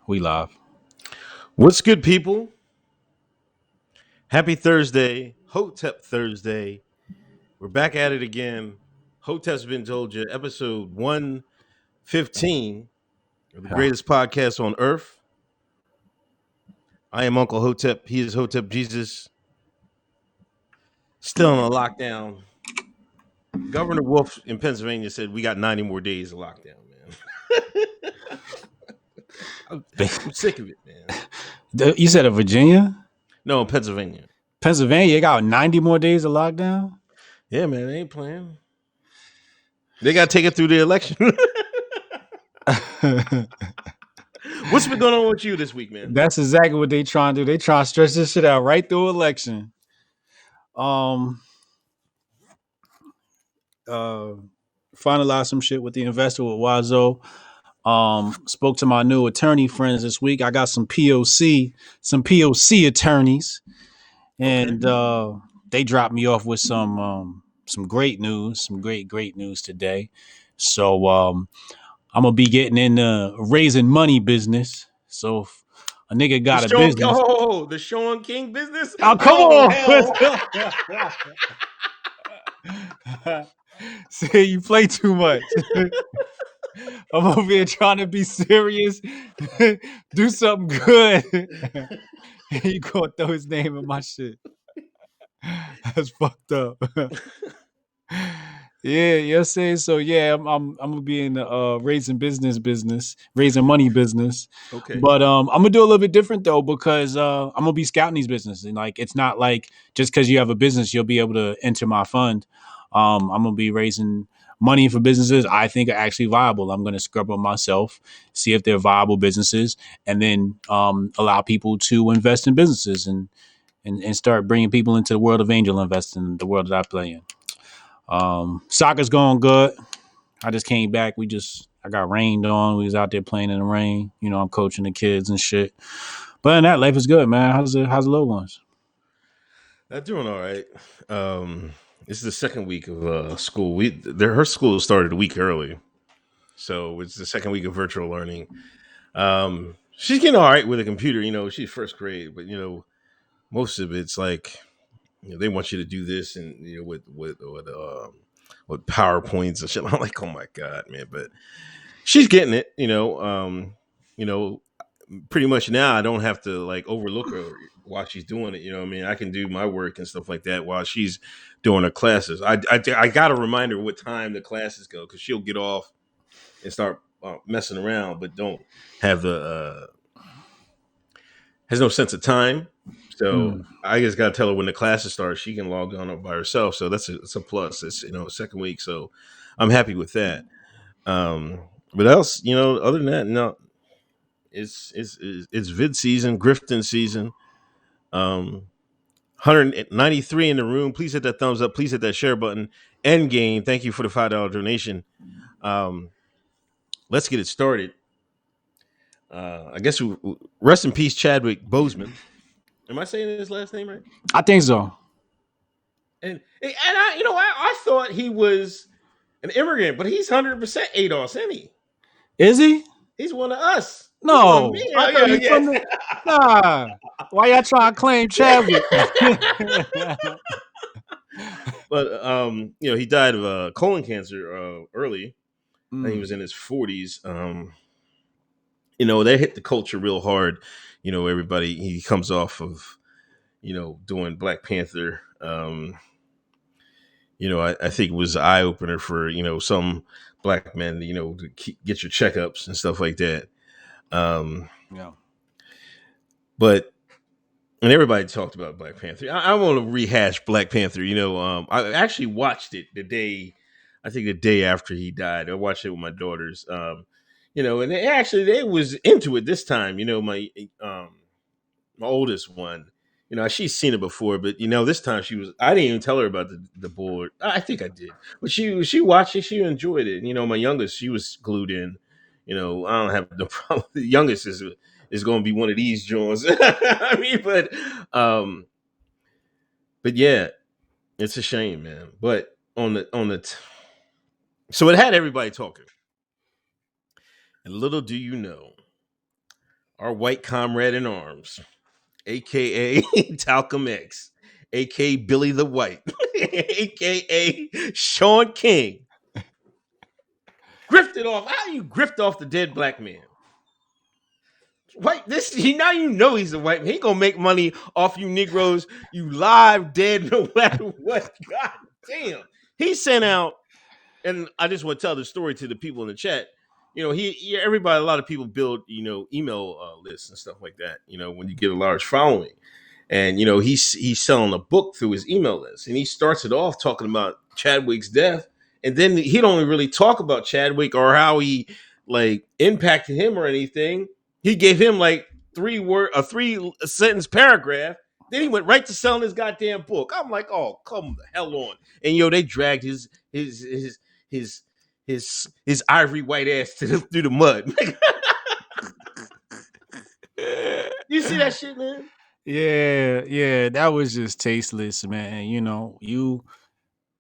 We live. What's good, people? Happy Thursday, Hotep Thursday. We're back at it again. Hotep's Been Told You, episode 115 of the Yeah. greatest podcast on earth. I am Uncle Hotep. He is Hotep Jesus. Still on a lockdown. Governor Wolf in Pennsylvania said we got 90 more days of lockdown, man. I'm sick of it, man. You said of Virginia? No, Pennsylvania. Pennsylvania, you got 90 more days of lockdown? Yeah, man, they ain't playing. They got to take it through the election. What's been going on with you this week, man? That's exactly what they trying to do. They trying to stretch this shit out right through election. Um uh Finalized some shit with the investor with Wazo. Spoke to my new attorney friends this week. I got some POC attorneys, and they dropped me off with some great news, some great news today. So I'm gonna be getting in the raising money business. So if a nigga got a business. The Shaun King business. Oh, come Oh on! hell! See, you play too much. I'm over here trying to be serious, do something good. You gonna throw his name in my shit? That's fucked up. Yeah, you're saying so. Yeah, I'm gonna be in the raising money business. Okay. But I'm gonna do a little bit different though because I'm gonna be scouting these businesses. And like, it's not like just because you have a business you'll be able to enter my fund. I'm gonna be raising money for businesses I think are actually viable. I'm gonna scrub them myself, see if they're viable businesses, and then allow people to invest in businesses and start bringing people into the world of angel investing, the world that I play in. Soccer's going good. I just came back. I got rained on. We was out there playing in the rain. You know, I'm coaching the kids and shit. But in that, life is good, man. How's the little ones? They're doing all right. This is the second week of school. Her school started a week early, so it's the second week of virtual learning. She's getting all right with a computer. You know, she's first grade, but most of it's like they want you to do this and with PowerPoints and shit. I'm like, oh my god, man! But she's getting it. You know, pretty much now I don't have to like overlook her while she's doing it. You know what I mean? I can do my work and stuff like that while she's doing her classes. I got to remind her what time the classes go because she'll get off and start messing around, but don't have the has no sense of time. So I just got to tell her when the classes start, she can log on by herself. So it's a plus. It's second week, so I'm happy with that. But else, other than that, no, it's vid season, grifting season. 193 in the room. Please hit that thumbs up. Please hit that share button. Endgame, thank you for the $5 donation. Let's get it started. I guess rest in peace, Chadwick Boseman. Am I saying his last name right? I think so. And I thought he was an immigrant, but he's 100% ADOS, isn't he? Is he? He's one of us. No, I thought he was from the. Nah, why y'all trying to claim Chadwick? But he died of colon cancer early. He was in his 40s. That hit the culture real hard. Everybody, he comes off of doing Black Panther. I think it was an eye opener for some black men to get your checkups and stuff like that. Yeah. But and everybody talked about Black Panther. I want to rehash Black Panther. I actually watched it the day after he died. I watched it with my daughters. And they was into it this time. My oldest one. She's seen it before, but this time I didn't even tell her about the board. I think I did, but she watched it. She enjoyed it. My youngest, she was glued in. I don't have no problem. The youngest is going to be one of these Jones. I mean, but yeah, it's a shame, man. But so it had everybody talking. And little do you know, our white comrade in arms, aka Talcum X, aka Billy the White, aka Shaun King, grifted off. How do you grift off the dead black man? White, this he now you know he's a white man. He gonna make money off you Negroes, you live dead no matter what. God damn. He sent out, and I just want to tell the story to the people in the chat. You know, everybody, a lot of people build, email lists and stuff like that. You know, when you get a large following, and he's selling a book through his email list, and he starts it off talking about Chadwick's death, and then he don't really talk about Chadwick or how he like impacted him or anything. He gave him like a 3 sentence paragraph. Then he went right to selling his goddamn book. I'm like, oh, come the hell on. And they dragged his his ivory white ass through the mud. You see that shit, man? Yeah, that was just tasteless, man.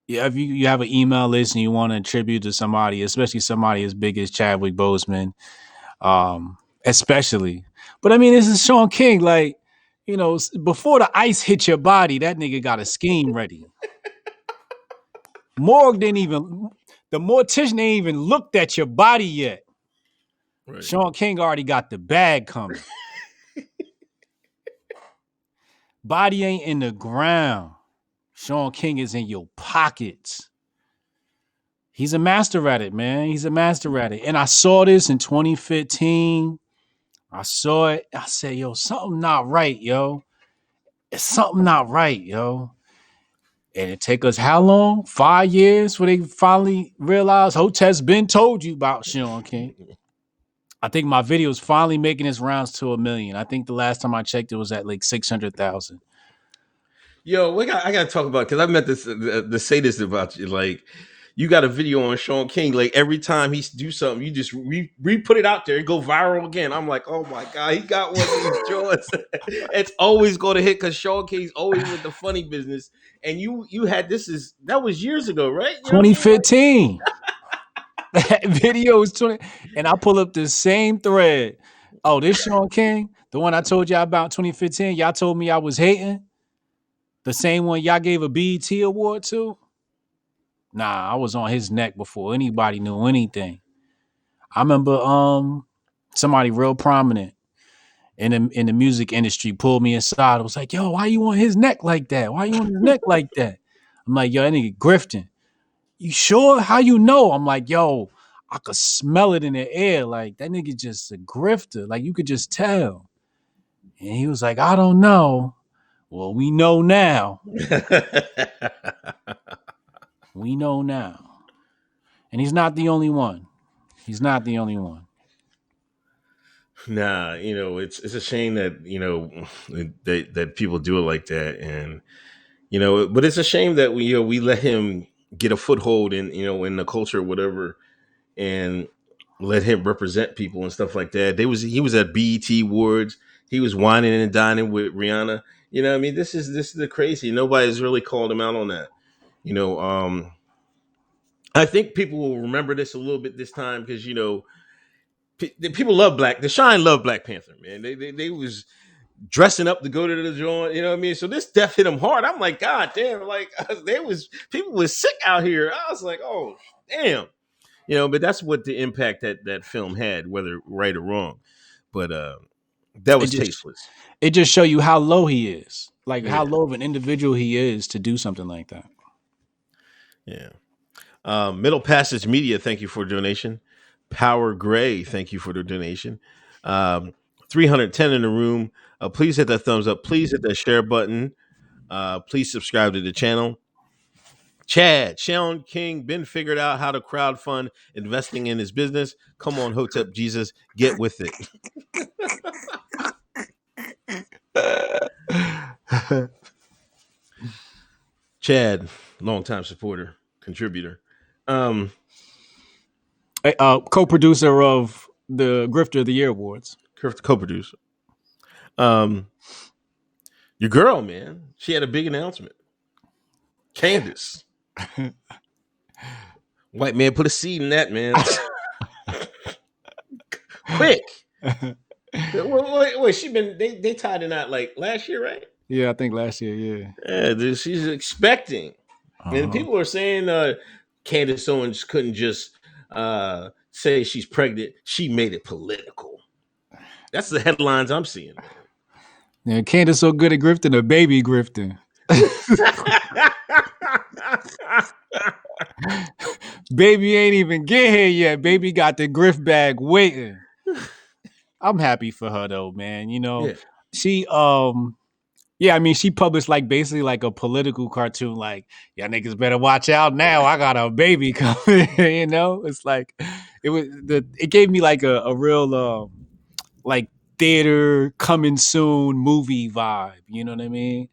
If you have an email list and you want to attribute to somebody, especially somebody as big as Chadwick Boseman, especially. But I mean, this is Shaun King. Like, before the ice hit your body, that nigga got a scheme ready. The mortician ain't even looked at your body yet. Right. Shaun King already got the bag coming. Body ain't in the ground. Shaun King is in your pockets. He's a master at it, man. He's a master at it. And I saw this in 2015. I saw it. I said, yo, something not right, yo. It's something not right, yo. And it take us how long? 5 years before they finally realized Hoteps BEEN Told You about Shaun King. I think my video is finally making its rounds to 1 million. I think the last time I checked, it was at like 600,000. Yo, I gotta talk about, because I meant to say this about you. Like, you got a video on Shaun King. Like, every time he do something, you just put it out there and go viral again. I'm like, oh my god, he got one of these joints. It's always going to hit because Shaun King's always with the funny business. And you had that was years ago, right? 2015. That video is 20, and I pull up the same thread. Oh, this Shaun King, the one I told y'all about 2015. Y'all told me I was hating. The same one y'all gave a BET award to? Nah, I was on his neck before anybody knew anything. I remember somebody real prominent in the music industry pulled me aside. I was like, yo, why you on his neck like that? Why you on his neck like that? I'm like, yo, that nigga grifting. You sure? How you know? I'm like, yo, I could smell it in the air. Like, that nigga just a grifter. Like, you could just tell. And he was like, I don't know. Well, we know now. We know now. And he's not the only one. He's not the only one. Nah, it's a shame that, that people do it like that. And, but it's a shame that we let him get a foothold in the culture or whatever, and let him represent people and stuff like that. He was at BET Awards. He was whining and dining with Rihanna. You know what I mean? This is the crazy. Nobody's really called him out on that. I think people will remember this a little bit this time because, people love the Shine loved Black Panther, man. They was dressing up to go to the joint, you know what I mean? So this death hit them hard. I'm like, god damn, like people was sick out here. I was like, oh damn. But that's what the impact that film had, whether right or wrong. But that was tasteless. It just show you how low he is. Like how low of an individual he is to do something like that. Yeah. Middle Passage Media, thank you for donation. Power Gray, thank you for the donation. 310 in the room. Please hit that thumbs up. Please hit that share button. Please subscribe to the channel. Chad, Shaun King been figured out how to crowdfund investing in his business. Come on, Hotep Jesus, get with it. Chad, longtime supporter, contributor. Co-producer of the Grifter of the Year Awards. Co-producer. Your girl, man, she had a big announcement. Candace. White man, put a seed in that, man. Quick. Wait, she been they tied a knot like last year, right? Yeah, I think last year. Yeah. Yeah, dude, she's expecting, and Uh-huh. people are saying Candace Owens couldn't just say she's pregnant. She made it political. That's the headlines I'm seeing, Yeah, Candace so good at grifting, a baby grifting. man. Baby ain't even get here yet. Baby got the grift bag waiting. I'm happy for her though, man. You know, Yeah. she yeah, I mean, she published like basically like a political cartoon, like, y'all niggas better watch out now. I got a baby coming, you know? It's like it gave me like a real like theater coming soon movie vibe, you know what I mean?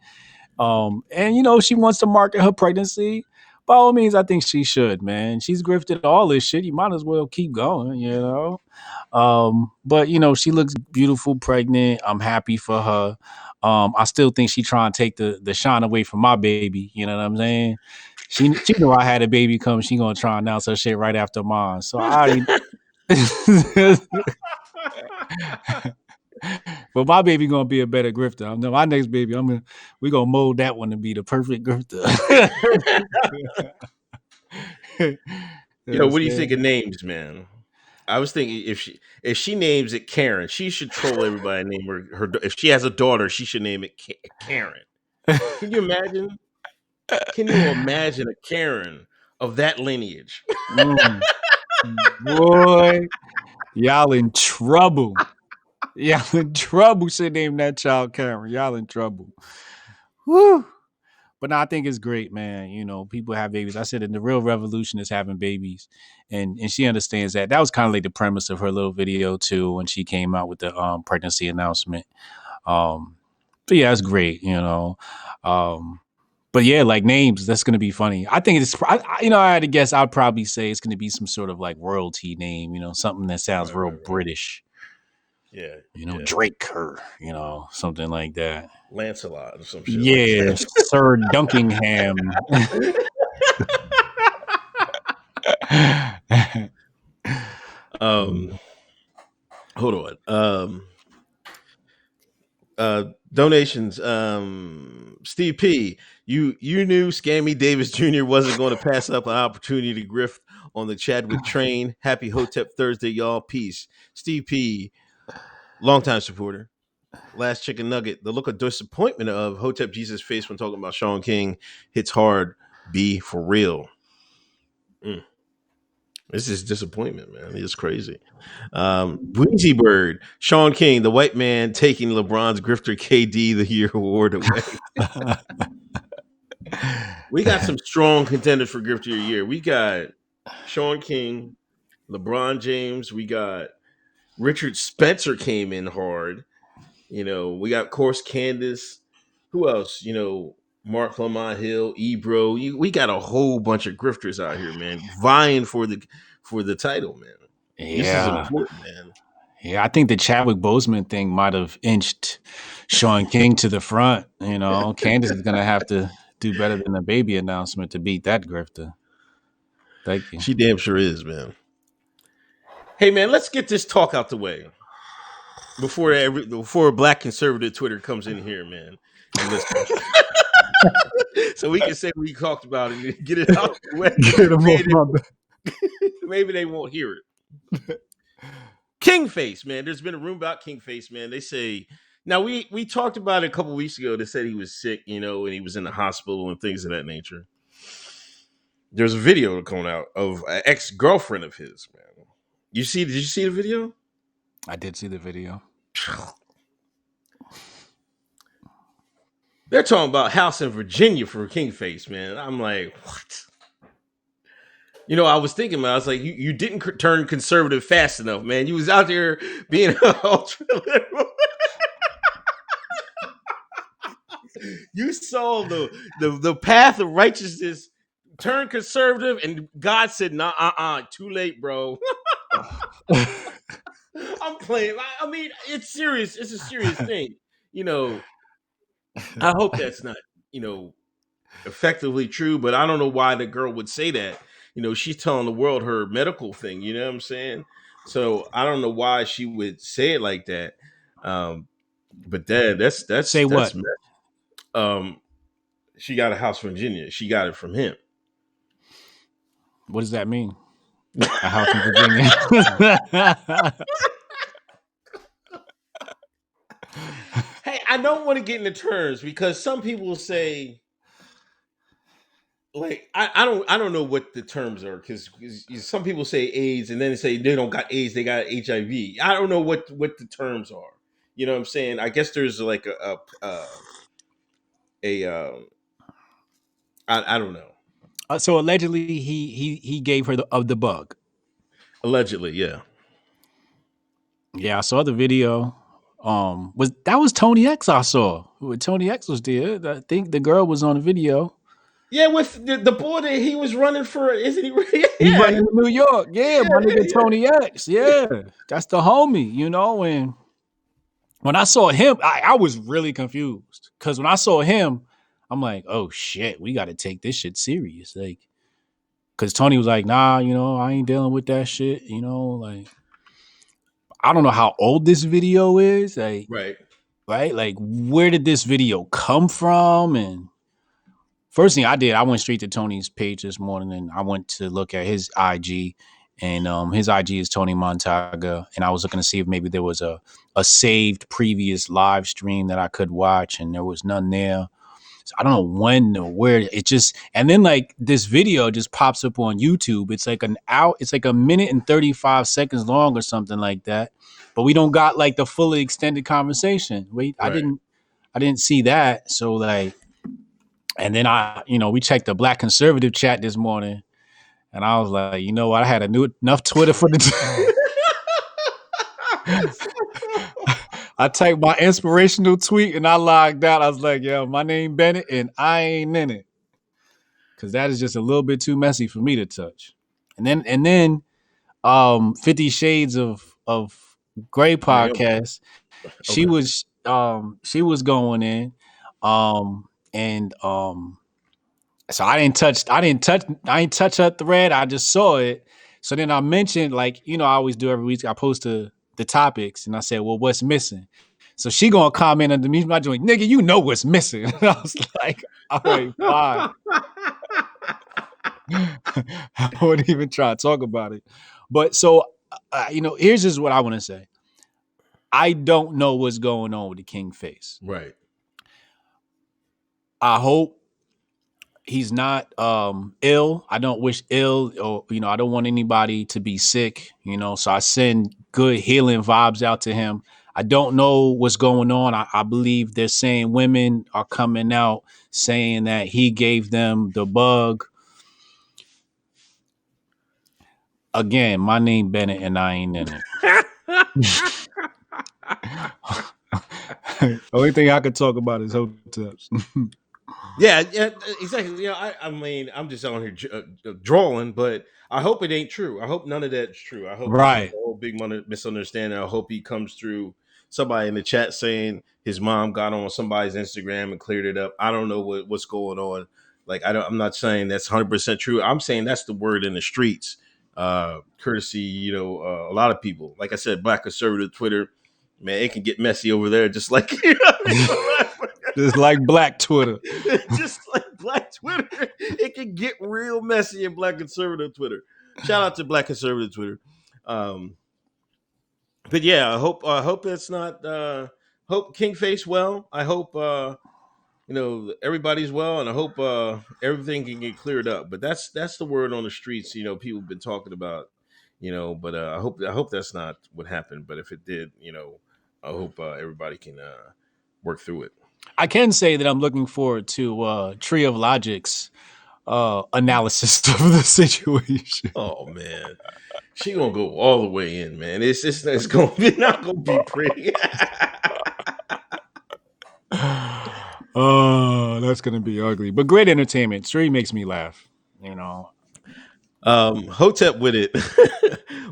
And you know, she wants to market her pregnancy. By all means, I think she should, man. She's grifted all this shit. You might as well keep going, you know. But you know, she looks beautiful, pregnant. I'm happy for her. I still think she trying to take the shine away from my baby. You know what I'm saying? She knew I had a baby come. She gonna try and announce her shit right after mine. So I already. But my baby gonna be a better grifter. I know my next baby. We gonna mold that one to be the perfect grifter. You know what Yo, I'm what do you think of saying? names, man? I was thinking if she names it Karen, she should troll everybody. And name her if she has a daughter, she should name it Karen. Can you imagine? Can you imagine a Karen of that lineage? Mm, boy, y'all in trouble. Y'all in trouble. Should name that child Karen. Y'all in trouble. Whew. But no, I think it's great, man. You know, people have babies. I said, and the real revolution is having babies, and she understands that. That was kind of like the premise of her little video too, when she came out with the pregnancy announcement. Um, but yeah, it's great. You know, um, but yeah, like names, that's gonna be funny. I think it's, you know, I had to guess. I'd probably say it's gonna be some sort of like royalty name. You know, something that sounds real Right. British. Yeah, You know, yeah. Drake her. You know, something like that. Lancelot or some shit like Yeah, Sir Dunkingham. that. um, hold on. Donations. Steve P. You knew Scammy Davis Jr. wasn't going to pass up an opportunity to grift on the Chadwick train. Happy Hotep Thursday, y'all. Peace. Steve P. Longtime supporter. Last chicken nugget. The look of disappointment of Hotep Jesus' face when talking about Shaun King hits hard. Be for real. Mm. This is disappointment, man. It's crazy. Breezy Bird, Shaun King, the white man taking LeBron's Grifter KD the Year award away. We got some strong contenders for Grifter of the Year. We got Shaun King, LeBron James. We got Richard Spencer came in hard. You know, we got, of course, Candace. Who else? You know, Mark Lamont Hill, Ebro. We got a whole bunch of grifters out here, man, vying for the title, man. This is Yeah. important, man. Yeah, I think the Chadwick Boseman thing might have inched Shaun King to the front. You know, Candace is gonna have to do better than the baby announcement to beat that grifter. Thank you. She damn sure is, man. Hey, man, let's get this talk out the way before Black conservative Twitter comes in here, man, and listen. So we can say we talked about it and get it out the way. Get him off Maybe my back. maybe they won't hear it. Kingface, man. There's been a rumor about Kingface, man. They say now we talked about it a couple weeks ago. They said he was sick, you know, and he was in the hospital and things of that nature. There's a video coming out of an ex-girlfriend of his, man. Did you see the video? I did see the video. They're talking about house in Virginia for Kingface, man. I'm like, what? You know, I was thinking, man, I was like, you didn't turn conservative fast enough, man. You was out there being ultra liberal. You saw the path of righteousness, turn conservative, and God said, nah, too late, bro. I'm playing. I mean, it's serious. It's a serious thing. You know, I hope that's not, you know, effectively true, but I don't know why the girl would say that. You know, she's telling the world her medical thing. You know what I'm saying? So I don't know why she would say it like that. Um, but Dad, Say what? um, she got a house from Virginia. She got it from him. What does that mean? A house in Virginia. Hey, I don't want to get into terms because some people say like I don't know what the terms are because some people say AIDS and then they say they don't got AIDS, they got HIV. I don't know what the terms are. You know what I'm saying? I guess there's like a I don't know. So allegedly, he gave her the bug. Allegedly, yeah. Yeah, I saw the video. Was Tony X? I saw when Tony X was there. I think the girl was on the video. Yeah, with the boy that he was running for, isn't he? He's Yeah, running to New York. Yeah, my nigga yeah, Tony X. yeah. Yeah, that's the homie. And when I saw him, I was really confused because when I saw him, I'm like, oh shit, we got to take this shit serious. Like, because Tony was like, nah, I ain't dealing with that shit. Like, I don't know how old this video is. Like, Right, right? Like, where did this video come from? And first thing I did, I went straight to Tony's page this morning and I went to look at his IG. And his IG is Tony Montaga. And I was looking to see if maybe there was a saved previous live stream that I could watch, and there was none there. So I don't know when or where it just, and then like this video just pops up on YouTube. It's like it's like a minute and 35 seconds long or something like that. But we don't got like the fully extended conversation. Wait, right. I didn't see that. So like, and then we checked the Black conservative chat this morning, and I was like, you know what? I had enough Twitter for the. I typed my inspirational tweet and I logged out. I was like, yo, my name Bennett and I ain't in it. Cause that is just a little bit too messy for me to touch. And then 50 Shades of Grey Naomi. podcast, she Okay. was going in. And So I didn't touch her thread. I just saw it. So then I mentioned, like, I always do every week. I post the topics and I said, well, what's missing? So she gonna comment underneath my joint, nigga, you know what's missing. And I was like, all right, fine. I wouldn't even try to talk about it. But so, here's just what I want to say. I don't know what's going on with the Kingface. Right. I hope he's not ill. I don't wish ill, or I don't want anybody to be sick, so I send good healing vibes out to him. I don't know what's going on. I believe they're saying women are coming out saying that he gave them the bug. Again, my name Bennett and I ain't in it. Only thing I could talk about is Hoteps. Yeah, yeah, exactly. I mean, I'm just on here drawing, but I hope it ain't true. I hope none of that's true. I hope this is Right. a whole big misunderstanding. I hope he comes through somebody in the chat saying his mom got on somebody's Instagram and cleared it up. I don't know what's going on. Like, I'm not saying that's 100% true. I'm saying that's the word in the streets. Courtesy, a lot of people. Like I said, Black conservative Twitter, man, it can get messy over there. Just like Just like Black Twitter. just like Black Twitter, it can get real messy in Black conservative Twitter. Shout out to Black conservative Twitter. Um, but yeah, I hope that's not hope Kingface well. I hope everybody's well, and I hope everything can get cleared up. But that's the word on the streets. People have been talking about. But I hope that's not what happened. But if it did, I hope everybody can work through it. I can say that I'm looking forward to Tree of Logic's analysis of the situation. Oh man, she gonna go all the way in, man. It's gonna be not gonna be pretty. Oh, that's gonna be ugly, but great entertainment. Tree makes me laugh. Hotep with it.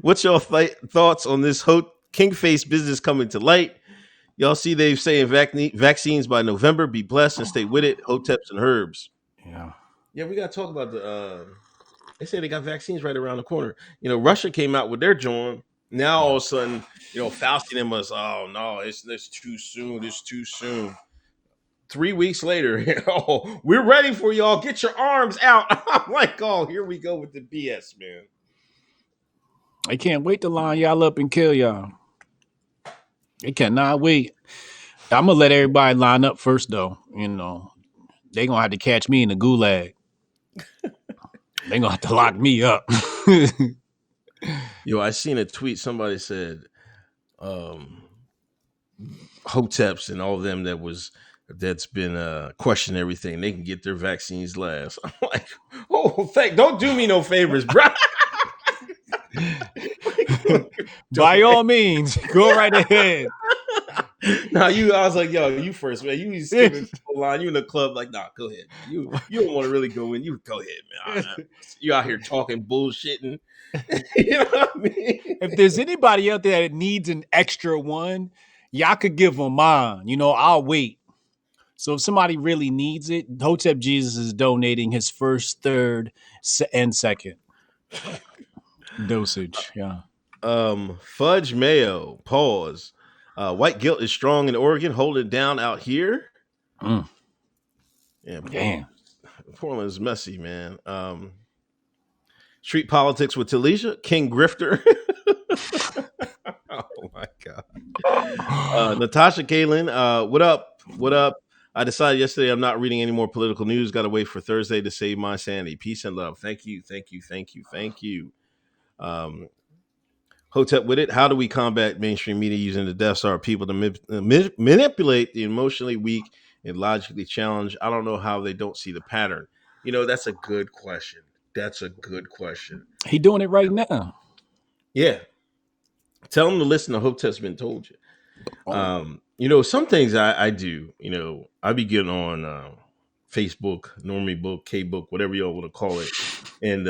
What's your thoughts on this Kingface business coming to light? Y'all see they saying vaccines by November. Be blessed and stay with it. Hoteps and herbs. Yeah. Yeah, we gotta talk about the. They say they got vaccines right around the corner. Russia came out with their joint. Now all of a sudden, Fauci and them was, oh no, it's too soon. It's too soon. 3 weeks later, oh, we're ready for y'all. Get your arms out. I'm like, oh, here we go with the BS, man. I can't wait to line y'all up and kill y'all. They cannot wait. I'm gonna let everybody line up first, though. They gonna have to catch me in the gulag. They gonna have to lock me up. I seen a tweet. Somebody said, Hoteps and all of them that's been questioning everything. They can get their vaccines last. I'm like, oh, don't do me no favors, bro. By all means, go right ahead. I was like, yo, you first, man. You skipping the line. You in the club, like, nah, go ahead. You don't want to really go in. You go ahead, man. You out here talking bullshitting. You know what I mean? If there's anybody out there that needs an extra one, y'all could give them mine. I'll wait. So if somebody really needs it, Hotep Jesus is donating his first, third, and second dosage. Yeah. Fudge Mayo. Pause. White guilt is strong in Oregon. Hold it down out here. Mm. Yeah, Damn. Portland's messy, man. Street politics with Talisha. King Grifter. Oh my god. Natasha Kalin. What up? What up? I decided yesterday I'm not reading any more political news. Got to wait for Thursday to save my sanity. Peace and love. Thank you. Thank you. Thank you. Thank you. Hotep with it. How do we combat mainstream media using the Death Star people to manipulate the emotionally weak and logically challenged? I don't know how they don't see the pattern. That's a good question. That's a good question. He doing it right now. Yeah. Tell them to listen to Hotep's Been Told You. Some things I do, I be getting on Facebook, Normie Book, K-Book, whatever y'all want to call it. And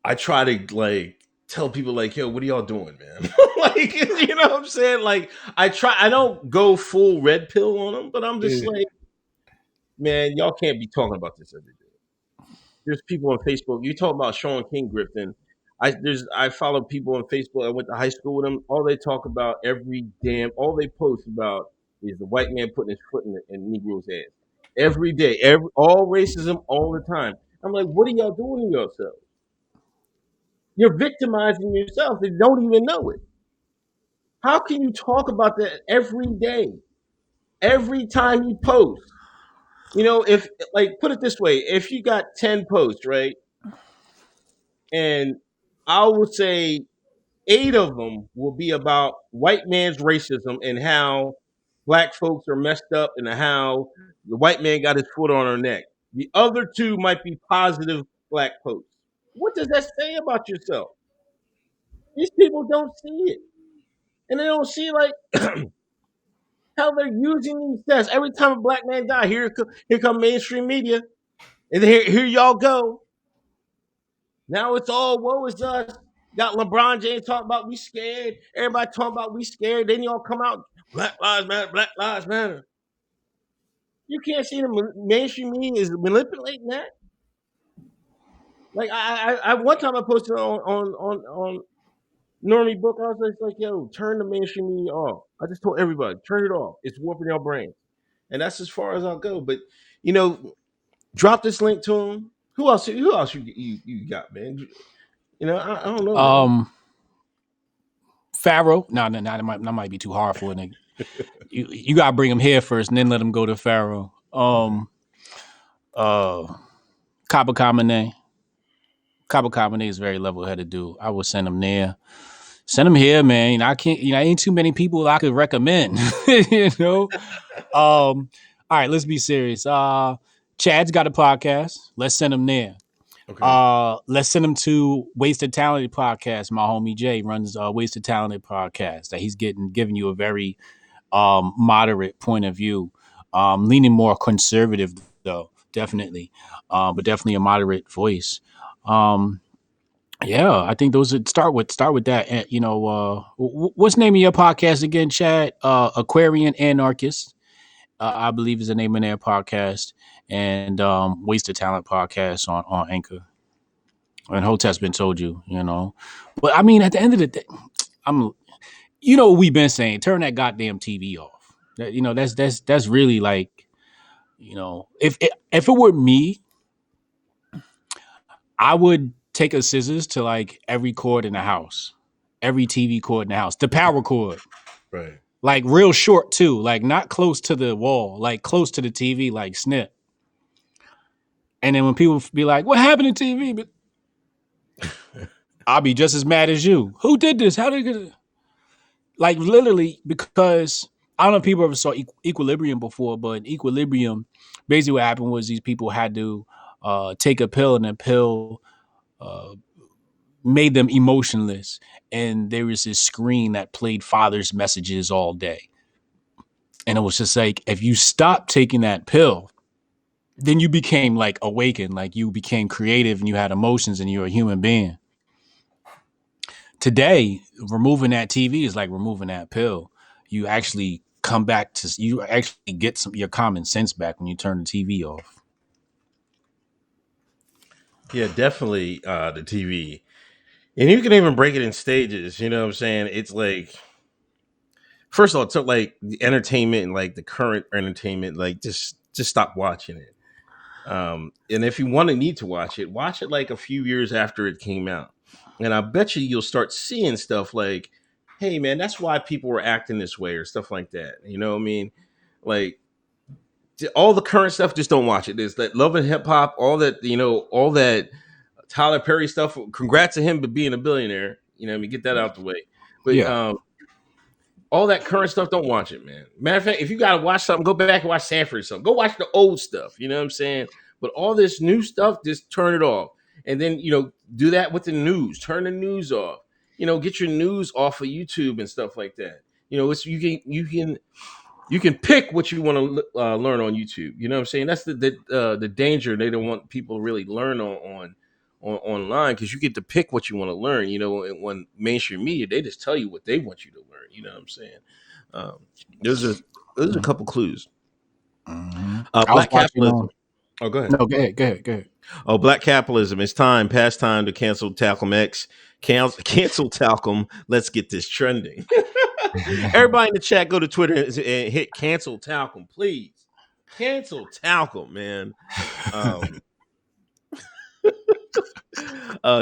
I try to tell people yo, what are y'all doing, man? You know what I'm saying? I don't go full red pill on them, but I'm just man, y'all can't be talking about this every day. There's people on Facebook. You talk about Shaun King Griffin. I follow people on Facebook. I went to high school with them. All they talk about all they post about is the white man putting his foot in Negro's ass. Every day, all racism, all the time. I'm like, what are y'all doing to yourselves? You're victimizing yourself and don't even know it. How can you talk about that every day? Every time you post? If put it this way, if you got 10 posts, right? And I would say 8 of them will be about white man's racism and how black folks are messed up and how the white man got his foot on our neck. The other 2 might be positive black posts. What does that say about yourself? These people don't see it. And they don't see how they're using these tests. Every time a black man dies, here come mainstream media. And here y'all go. Now it's all woe is us. Got LeBron James talking about we scared. Everybody talking about we scared. Then y'all come out, Black Lives Matter, Black Lives Matter. You can't see the mainstream media is manipulating that. I one time I posted on Normie Book, I was just like, yo, turn the mainstream media off. I just told everybody, turn it off. It's warping your brain. And that's as far as I'll go. But drop this link to them. Who else you got, man? I don't know, man. Pharaoh. No, that might be too hard for a nigga. You gotta bring him here first and then let him go to Pharaoh. Kaba Kamene. Kaba Kamene is very level-headed dude. I would send him there. Send him here, man. I can't, ain't too many people I could recommend. All right, let's be serious. Chad's got a podcast. Let's send him there. Okay. Let's send him to Wasted Talented Podcast. My homie Jay runs Wasted Talented Podcast. That he's giving you a very moderate point of view, leaning more conservative though, definitely, but definitely a moderate voice. Yeah, I think those would start with that. And, what's the name of your podcast again, Chad? Aquarian Anarchist, I believe is the name of their podcast, and Wasted Talent Podcast on Anchor. And Hotep's been told you, you know. But I mean, at the end of the day, I'm, you know, what we've been saying, turn that goddamn TV off. You know, that's really like, you know, if it were me, I would take a scissors to like every cord in the house, every TV cord in the house, the power cord, Right. like real short too, like not close to the wall, like close to the TV, like snip. And then when people be like, "What happened to TV?" But I'll be just as mad as you. Who did this? How did it? Like literally, because I don't know if people ever saw Equilibrium before, but Equilibrium, basically what happened was these people had to take a pill, and the pill uh, made them emotionless. And there was this screen that played father's messages all day. And it was just like, if you stop taking that pill, then you became like awakened, like you became creative and you had emotions and you're a human being. Today, removing that TV is like removing that pill. You actually come back to, you actually get some your common sense back when you turn the TV off. Yeah, definitely the TV. And you can even break it in stages, you know what I'm saying? It's like first of all, it's like the entertainment and like the current entertainment, like just stop watching it. And if you want to need to watch it like a few years after it came out. And I bet you'll start seeing stuff like, hey man, that's why people were acting this way or stuff like that. You know what I mean? Like all the current stuff, just don't watch it. There's that Love and Hip Hop, all that, you know, all that Tyler Perry stuff. Congrats to him for being a billionaire. You know what I mean? Get that out the way. But Yeah. all that current stuff, don't watch it, man. Matter of fact, if you gotta watch something, go back and watch Sanford or something. Go watch the old stuff. You know what I'm saying? But all this new stuff, just turn it off. And then, you know, do that with the news. Turn the news off. You know, get your news off of YouTube and stuff like that. You know, it's you can pick what you want to learn on YouTube. You know what I'm saying? That's the danger. They don't want people to really learn on online because you get to pick what you want to learn. You know, and when mainstream media, they just tell you what they want you to learn. You know what I'm saying? Um, there's a there's a couple clues. I was Black watching capitalism. Oh, go ahead. no, go ahead, go ahead, go ahead. Oh, black capitalism. It's time, past time to cancel Talcum X. Cancel Talcum. Let's get this trending. Everybody in the chat, go to Twitter and hit cancel Talcum, please. Cancel Talcum, man. Um,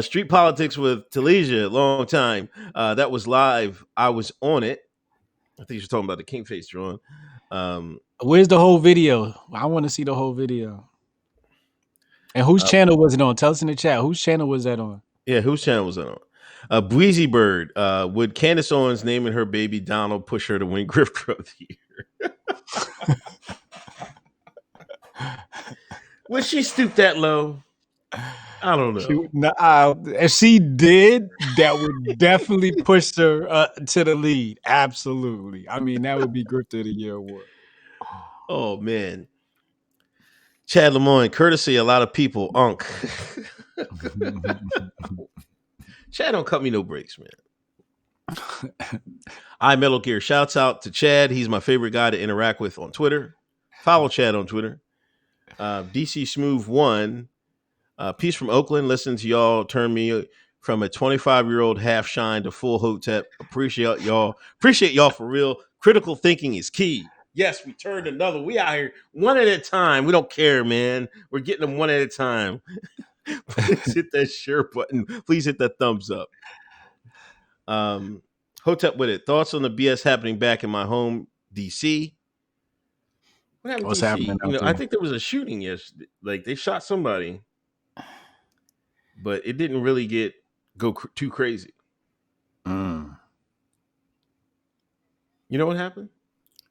Street Politics with Talesia, long time. That was live. I was on it. I think you're talking about the Kingface drawing. Where's the whole video? I want to see the whole video. And whose Uh, channel was it on? Tell us in the chat. Whose channel was that on? yeah, whose channel was that on? Breezy Bird. Would Candace Owens naming her baby Donald push her to win Grift of the Year? Would she stoop that low? I don't know. If she did, that would definitely push her to the lead. Absolutely. I mean, that would be Grift of the Year award. Oh man. Chad Lemoyne, courtesy a lot of people, Unk. Chad don't cut me no breaks, man. I Metal Gear. Shouts out to Chad. He's my favorite guy to interact with on Twitter. Follow Chad on Twitter. DC Smooth 1. Peace from Oakland. Listen to y'all turn me from a 25-year-old half shine to full Hotep. Appreciate y'all. Appreciate y'all for real. Critical thinking is key. Yes, we turned another. We out here one at a time. We don't care, man. We're getting them one at a time. Please hit that share button. Please hit that thumbs up. Hotep with it. Thoughts on the BS happening back in my home, DC? What happened What's to DC? happening You out know, there? I think there was a shooting yesterday. Like they shot somebody, but it didn't really go too crazy. Mm. You know what happened?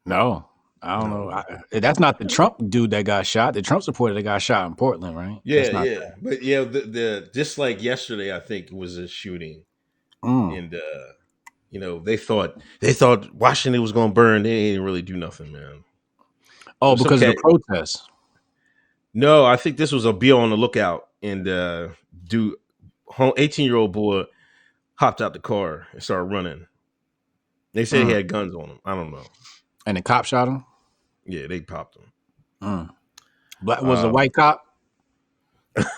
No, I don't No. know. That's not the Trump dude that got shot. The Trump supporter that got shot in Portland, right? Yeah, That's not yeah, but yeah, the just like yesterday, I think was a shooting, that. Mm. and you know they thought Washington was going to burn. They didn't really do nothing, man. Oh, Some because of the cat. protests. No, I think this was a be on the lookout, and dude, 18-year-old boy hopped out the car and started running. They said he Mm. had guns on him. I don't know. And the cop shot him? Yeah, they popped him. Mm. Black was a white cop?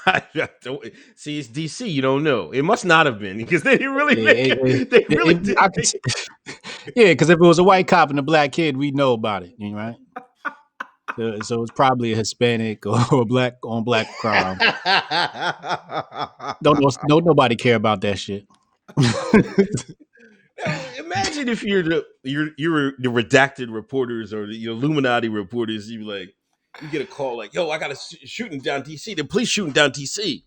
I don't, see, it's DC. You don't know. It must not have been because they didn't really Yeah, make it. They really I didn't could, make it. yeah, because if it was a white cop and a black kid, we'd know about it, right? So it's probably a Hispanic or a black on black crime. Don't nobody care about that shit. Now, imagine if you're the redacted reporters or the Illuminati reporters. You like you get a call like, "Yo, I got a shooting down DC. The police shooting down DC."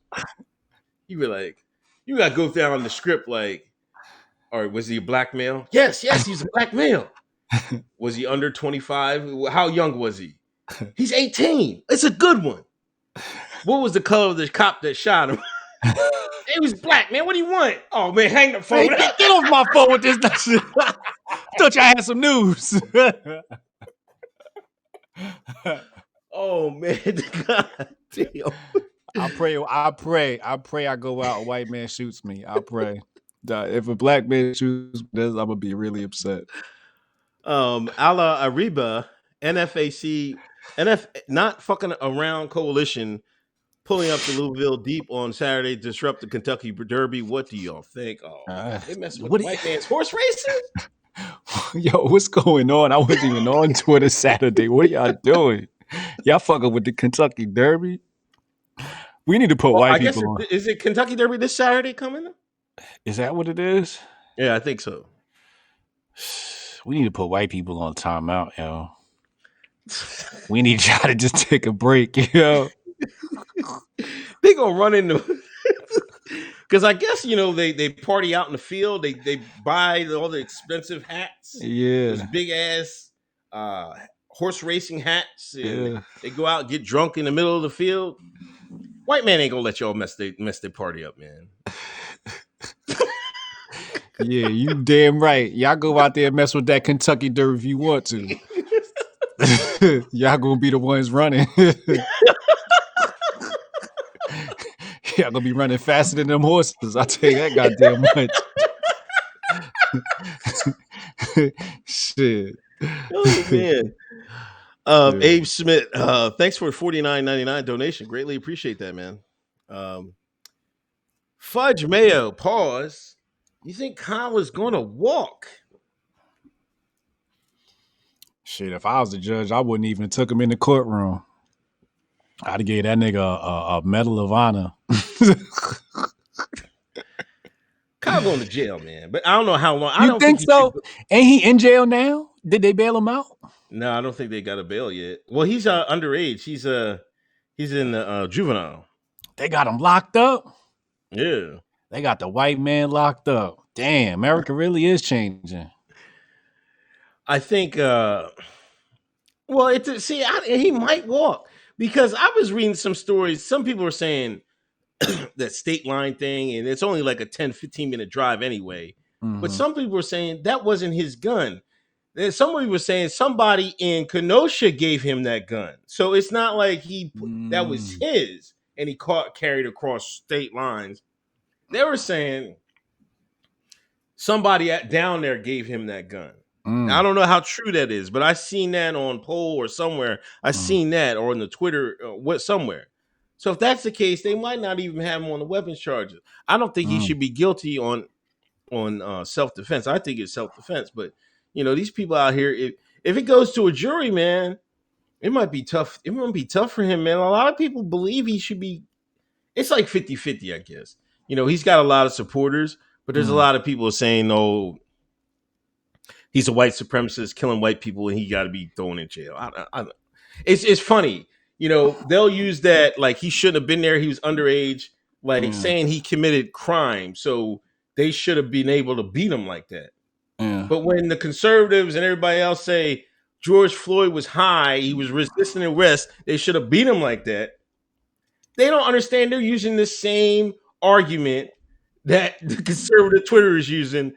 You were like, you got to go down the script like, or was he a black male? Yes, yes, he's a black male. Was he under 25? How young was he? He's 18. It's a good one. What was the color of the cop that shot him? He was black, man. What do you want? Oh man, hang the phone. Hey, get off my phone with this shit. I thought y'all had some news. Oh man, God damn. I pray I go out, a white man shoots me. I pray. If a black man shoots me, I'm gonna be really upset. Ala Ariba, NF not fucking around coalition pulling up the Louisville Deep on Saturday, disrupt the Kentucky Derby. What do y'all think? Oh, they messing with the white man's horse racing? Yo, what's going on? I wasn't even on Twitter Saturday. What y'all doing? Y'all fucking with the Kentucky Derby? We need to put white people on. Is it Kentucky Derby this Saturday coming? Is that what it is? Yeah, I think so. We need to put white people on timeout, yo. We need y'all to just take a break, yo. They gonna run into because I guess they party out in the field. They buy all the expensive hats, those big ass horse racing hats, and they go out and get drunk in the middle of the field. White man ain't gonna let y'all mess their party up, man. Yeah, you damn right. Y'all go out there and mess with that Kentucky Derby if you want to. Y'all gonna be the ones running. Y'all gonna be running faster than them horses. I'll tell you that goddamn much. Shit. Oh man. Abe Smith, thanks for $49.99 donation. Greatly appreciate that, man. Fudge Mayo, pause. You think Kyle was gonna walk? Shit, if I was the judge, I wouldn't even took him in the courtroom. I'd have gave that nigga a Medal of Honor. Kyle going to jail, man. But I don't know how long. I don't think so? Ain't he in jail now? Did they bail him out? No, I don't think they got a bail yet. Well, he's underage. He's in the juvenile. They got him locked up? Yeah. They got the white man locked up. Damn, America really is changing. I think he might walk because I was reading some stories. Some people are saying that state line thing, and it's only like a 10-15 minute drive anyway. Mm-hmm. But some people were saying that wasn't his gun. Then somebody was saying somebody in Kenosha gave him that gun. So it's not like that was his and he carried across state lines. They were saying somebody down there gave him that gun. Now, I don't know how true that is, but I seen that on poll or somewhere. I seen that or in the Twitter somewhere. So if that's the case, they might not even have him on the weapons charges. I don't think he should be guilty on self-defense. I think it's self-defense, but these people out here, if it goes to a jury, man, it might be tough. It might be tough for him, man. A lot of people believe he should be. It's like 50-50, I guess. He's got a lot of supporters, but there's a lot of people saying, "No, he's a white supremacist, killing white people, and he got to be thrown in jail." It's funny. They'll use that like he shouldn't have been there. He was underage, like saying he committed crime. So they should have been able to beat him like that. Yeah. But when the conservatives and everybody else say George Floyd was high, he was resisting arrest, they should have beat him like that. They don't understand. They're using the same argument that the conservative Twitter is using,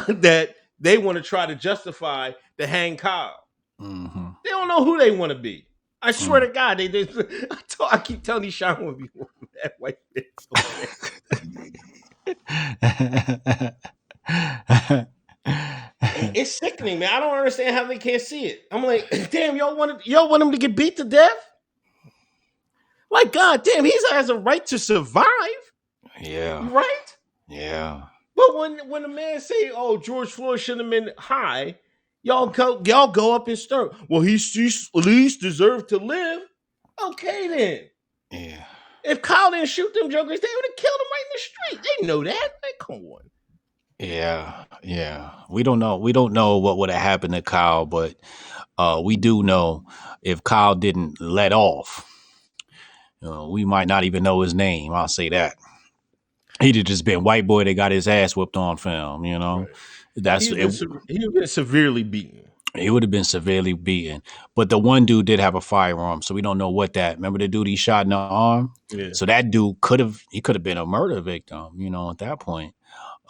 that they want to try to justify the hang Kyle. Mm-hmm. They don't know who they want to be. I swear to God, I keep telling you, Shaun would be that white bitch. It's sickening, man. I don't understand how they can't see it. I'm like, damn, y'all want him to get beat to death? Like, goddamn, he has a right to survive, Yeah. right? Yeah. But when a man say, "Oh, George Floyd shouldn't have been high," y'all go up and start. Well, he's at least deserved to live. Okay, then. Yeah. If Kyle didn't shoot them jokers, they would have killed him right in the street. They know that. Like, come on. Yeah. Yeah. We don't know. We don't know what would have happened to Kyle, but we do know if Kyle didn't let off, we might not even know his name. I'll say that. He'd have just been white boy that got his ass whipped on film, Right. That's it. He'd been severely beaten. He would have been severely beaten. But the one dude did have a firearm, so we don't know what that. Remember the dude he shot in the arm? Yeah. So that dude could have been a murder victim, at that point.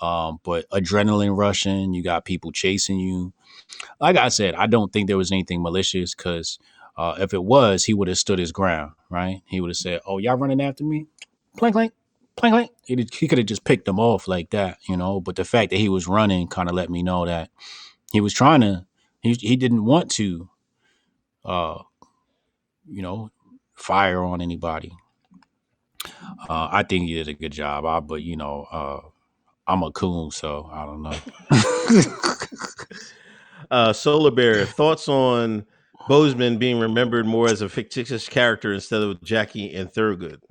But adrenaline rushing, you got people chasing you. Like I said, I don't think there was anything malicious because if it was, he would have stood his ground, right? He would have said, "Oh, y'all running after me? Plank, plank, plank, plank." He could have just picked them off like that, But the fact that he was running kind of let me know that he was trying to. He didn't want to, uh, you know, fire on anybody. I think he did a good job. I'm a coon, so I don't know. Solar Bear, thoughts on Boseman being remembered more as a fictitious character instead of Jackie and Thurgood?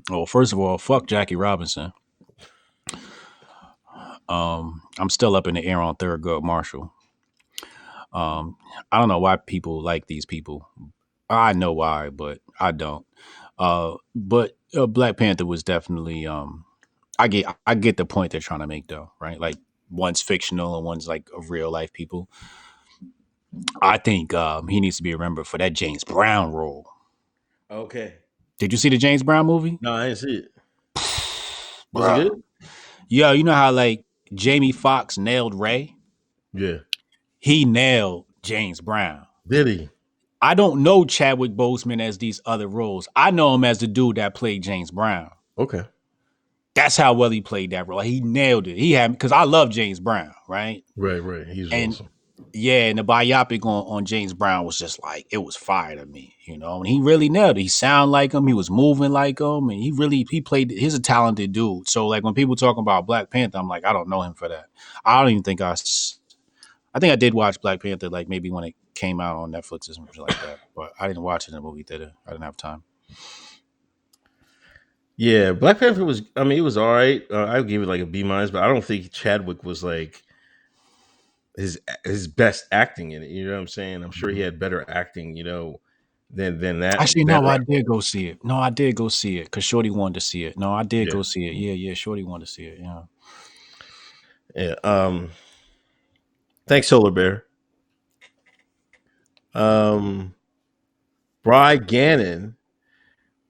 Well, first of all, fuck Jackie Robinson. I'm still up in the air on Thurgood Marshall. I don't know why people like these people. I know why, but I don't. But Black Panther was definitely. I get the point they're trying to make though, right? Like one's fictional and one's like a real life people. I think he needs to be remembered for that James Brown role. Okay. Did you see the James Brown movie? No, I didn't see it. Was it Bruh. good? Yeah, you know how like Jamie Foxx nailed Ray? Yeah. He nailed James Brown. Did he? I don't know Chadwick Boseman as these other roles. I know him as the dude that played James Brown. Okay. That's how well he played that role. He nailed it. He had because I love James Brown, right? Right. He's And awesome. yeah, and the biopic on James Brown was just like it was fire to me, And he really nailed it. He sounded like him. He was moving like him, and he played. He's a talented dude. So like when people talk about Black Panther, I'm like I don't know him for that. I don't even think I think I did watch Black Panther like maybe when it came out on Netflix or something like that, but I didn't watch it in the movie theater. I didn't have time. Yeah, Black Panther was. I mean, it was all right. I would give it like a B minus, but I don't think Chadwick was like his best acting in it. You know what I'm saying? I'm sure he had better acting. Than Actually, that. no, I did go see it. No, I did go see it because Shorty wanted to see it. No, I did Yeah. go see it. Yeah, Shorty wanted to see it. Yeah. Yeah. Thanks, Solar Bear. Bry Gannon.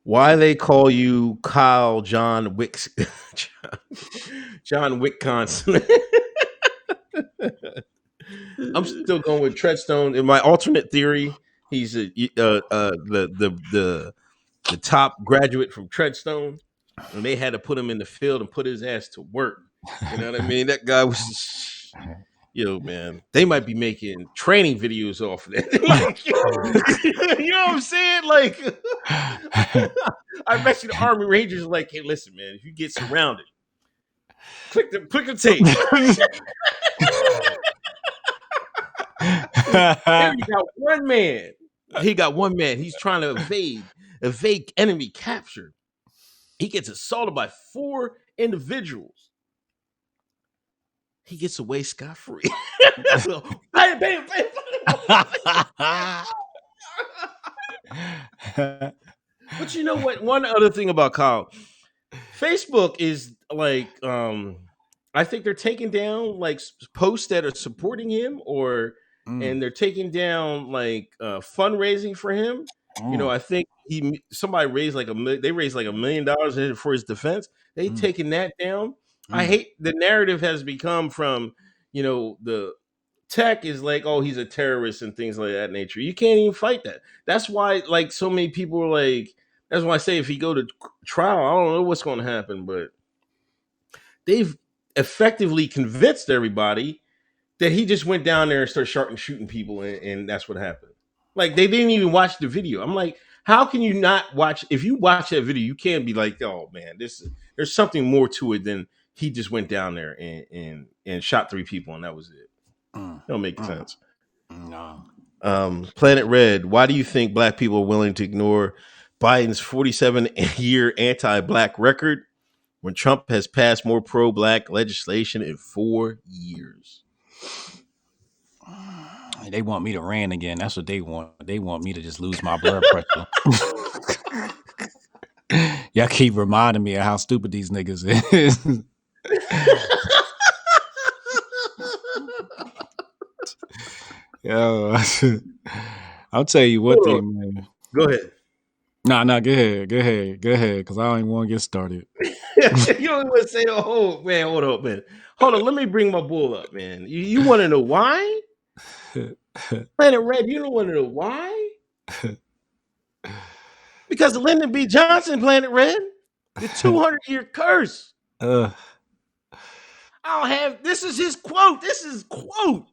Why they call you Kyle John Wicks John Wickconson? I'm still going with Treadstone. In my alternate theory, he's the top graduate from Treadstone, and they had to put him in the field and put his ass to work. You know what I mean? That guy was, man. They might be making training videos off of that. Like, you know what I'm saying? Like, I bet you the Army Rangers are like, hey, listen, man, if you get surrounded, click the tape. Here you got one man. He got one man. He's trying to evade enemy capture. He gets assaulted by 4 individuals. He gets away scot-free. Bam, bam, bam. But you know what? One other thing about Kyle, Facebook is like, I think they're taking down like posts that are supporting him, and they're taking down like fundraising for him. I think somebody raised like they raised like $1 million for his defense. They taking that down. I hate the narrative has become from the tech is like, oh, he's a terrorist and things like that nature. You can't even fight that. That's why like so many people are like. That's why I say if he go to trial, I don't know what's going to happen, but they've effectively convinced everybody that he just went down there and started shooting people, and that's what happened. Like they didn't even watch the video. I'm like, How can you not watch? If you watch that video, you can't be like, "Oh man, there's something more to it than he just went down there and shot 3 people and that was it." Mm, Don't make mm, sense. no. Planet Red. Why do you think black people are willing to ignore Biden's 47-year anti-black record when Trump has passed more pro-black legislation in 4 years? They want me to ran again. That's what they want. They want me to just lose my blood pressure. Y'all keep reminding me of how stupid these niggas is. Yo, I'll tell you one Hold on. thing, man. Go ahead. Nah, go ahead, because I don't even want to get started. You don't want to say the whole man. Hold up, man. Hold on. Let me bring my bull up, man. You want to know why? Planet Red. You don't want to know why? Because of Lyndon B. Johnson, Planet Red. The 200-year curse. Uh, I don't have. This is his quote. This is quote.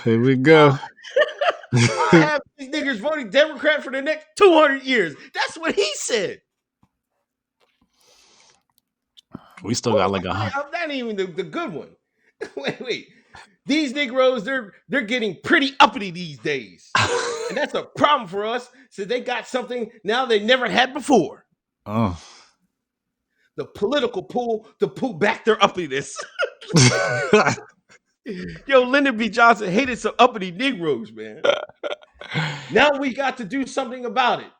here we go. I have these niggas voting Democrat for the next 200 years. That's what he said. We still got like I'm not even the good one. Wait. These Negroes, they're getting pretty uppity these days. And that's a problem for us. So they got something now they never had before. Oh. The political pull to pull back their uppityness. Yo, Lyndon B. Johnson hated some uppity Negroes, man. Now we got to do something about it.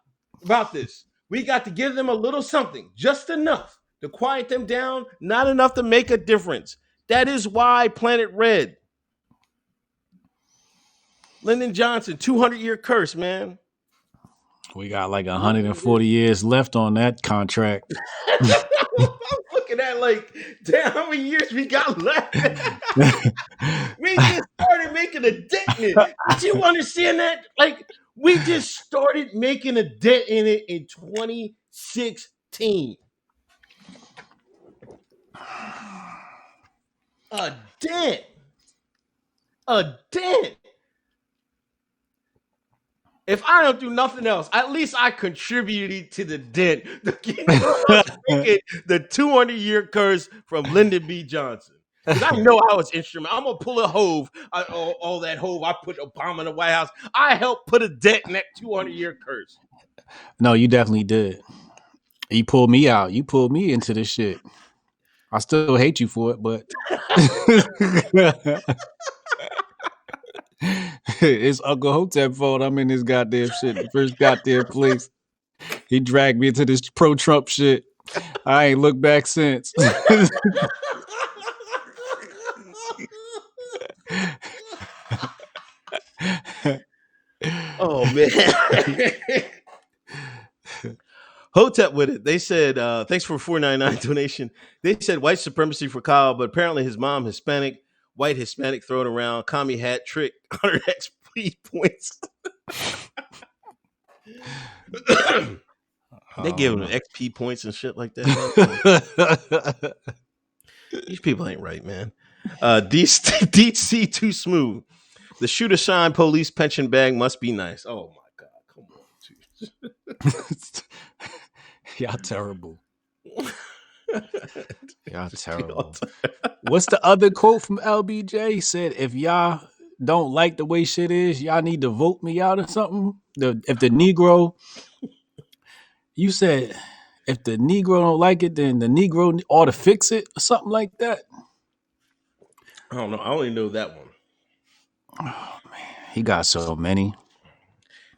About this. We got to give them a little something, just enough to quiet them down, not enough to make a difference. That is why Planet Red. Lyndon Johnson, 200-year curse, man. We got like 140 years left on that contract. I'm looking at like, damn, how many years we got left? We just started making a dent in it. Did you understand that? Like, we just started making a dent in it in 2016. A dent. A dent. If I don't do nothing else, at least I contributed to the dent. The 200-year curse from Lyndon B. Johnson. Because I know I was instrumental. I'm gonna pull a hove, all that hove. I put Obama in the White House. I helped put a dent in that 200-year curse. No, you definitely did. You pulled me out. You pulled me into this shit. I still hate you for it, but it's Uncle Hotep fault. I'm in this goddamn shit. The first goddamn place. He dragged me into this pro-Trump shit. I ain't looked back since. Oh man. Hotep with it. They said, thanks for a $4.99 donation. They said white supremacy for Kyle, but apparently his mom Hispanic, white Hispanic thrown around, commie hat trick, 100 XP points. They give him XP points and shit like that. These people ain't right, man. DC too smooth. The shooter shine police pension bag must be nice. Oh my god, come on. Y'all terrible. Y'all terrible. What's the other quote from LBJ? He said, if y'all don't like the way shit is, y'all need to vote me out or something. If the Negro, you said, if the Negro don't like it, then the Negro ought to fix it or something like that. I don't know. I only know that one. Oh man, he got so many.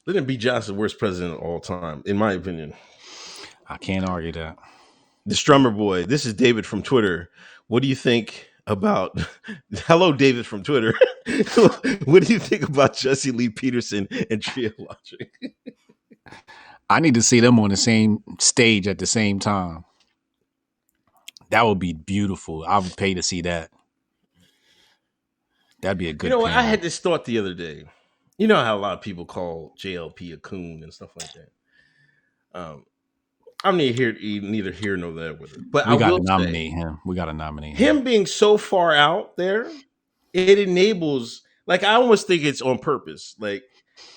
Lyndon B. Johnson, worst president of all time, in my opinion. I can't argue that. The Strummer Boy. This is David from Twitter. What do you think about? Hello, David from Twitter. What do you think about Jesse Lee Peterson and Trio Logic? I need to see them on the same stage at the same time. That would be beautiful. I would pay to see that. That'd be a good. You know what? I had this thought the other day. You know how a lot of people call JLP a coon and stuff like that. I'm neither here nor there with it. But we got to nominate him. We got to nominate him. Being so far out there, it enables. Like I almost think it's on purpose. Like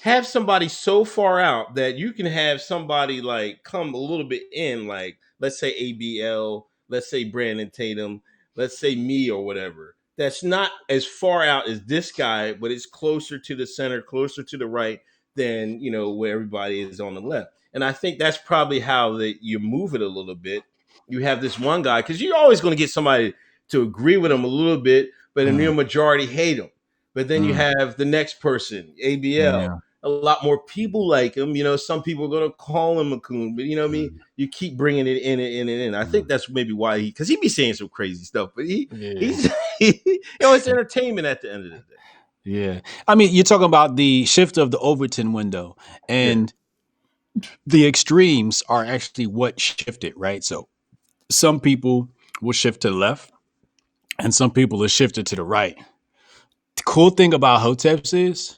have somebody so far out that you can have somebody like come a little bit in, like let's say ABL, let's say Brandon Tatum, let's say me or whatever. That's not as far out as this guy, but it's closer to the center, closer to the right than where everybody is on the left. And I think that's probably how that you move it a little bit. You have this one guy because you're always going to get somebody to agree with him a little bit, but the real Mm, majority hate him. But then you mm, have the next person, ABL. yeah. A lot more people like him. Some people are going to call him a coon, but you know what I mean? Mm, You keep bringing it in and in and in. I think mm, that's maybe why because he be saying some crazy stuff, but yeah. he's it's entertainment at the end of the day. Yeah. I mean, you're talking about the shift of the Overton window, Yeah, and the extremes are actually what shifted, right? So some people will shift to the left, and some people are shifted to the right. The cool thing about Hoteps is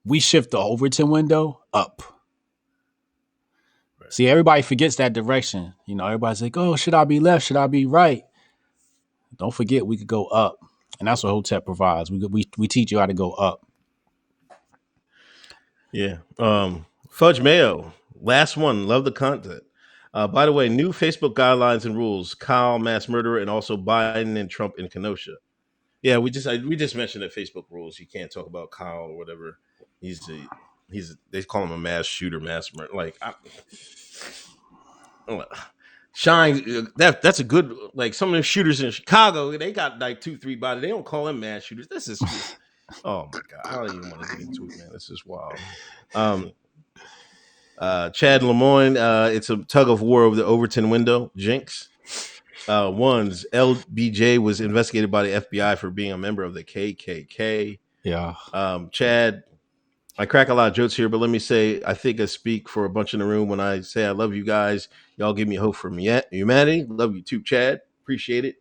we shift the Overton window up. right. See, everybody forgets that direction. Everybody's like, oh, should I be left? Should I be right? Don't forget, we could go up. And that's what Hotep provides. We teach you how to go up. Yeah. Fudge Mayo, last one. Love the content. By the way, new Facebook guidelines and rules: Kyle, mass murderer, and also Biden and Trump in Kenosha. Yeah, we just mentioned that Facebook rules. You can't talk about Kyle or whatever. They call him a mass shooter, mass murder. Shine that's a good like some of the shooters in Chicago. They got like 2-3 bodies. They don't call them mass shooters. This is oh my god. I don't even want to get into it, man. This is wild. Um, Chad Lemoyne. It's a tug of war over the Overton window. Jinx. One's LBJ was investigated by the FBI for being a member of the KKK. Yeah. Chad, I crack a lot of jokes here, but let me say, I think I speak for a bunch in the room when I say I love you guys. Y'all give me hope for humanity. Love you too, Chad. Appreciate it.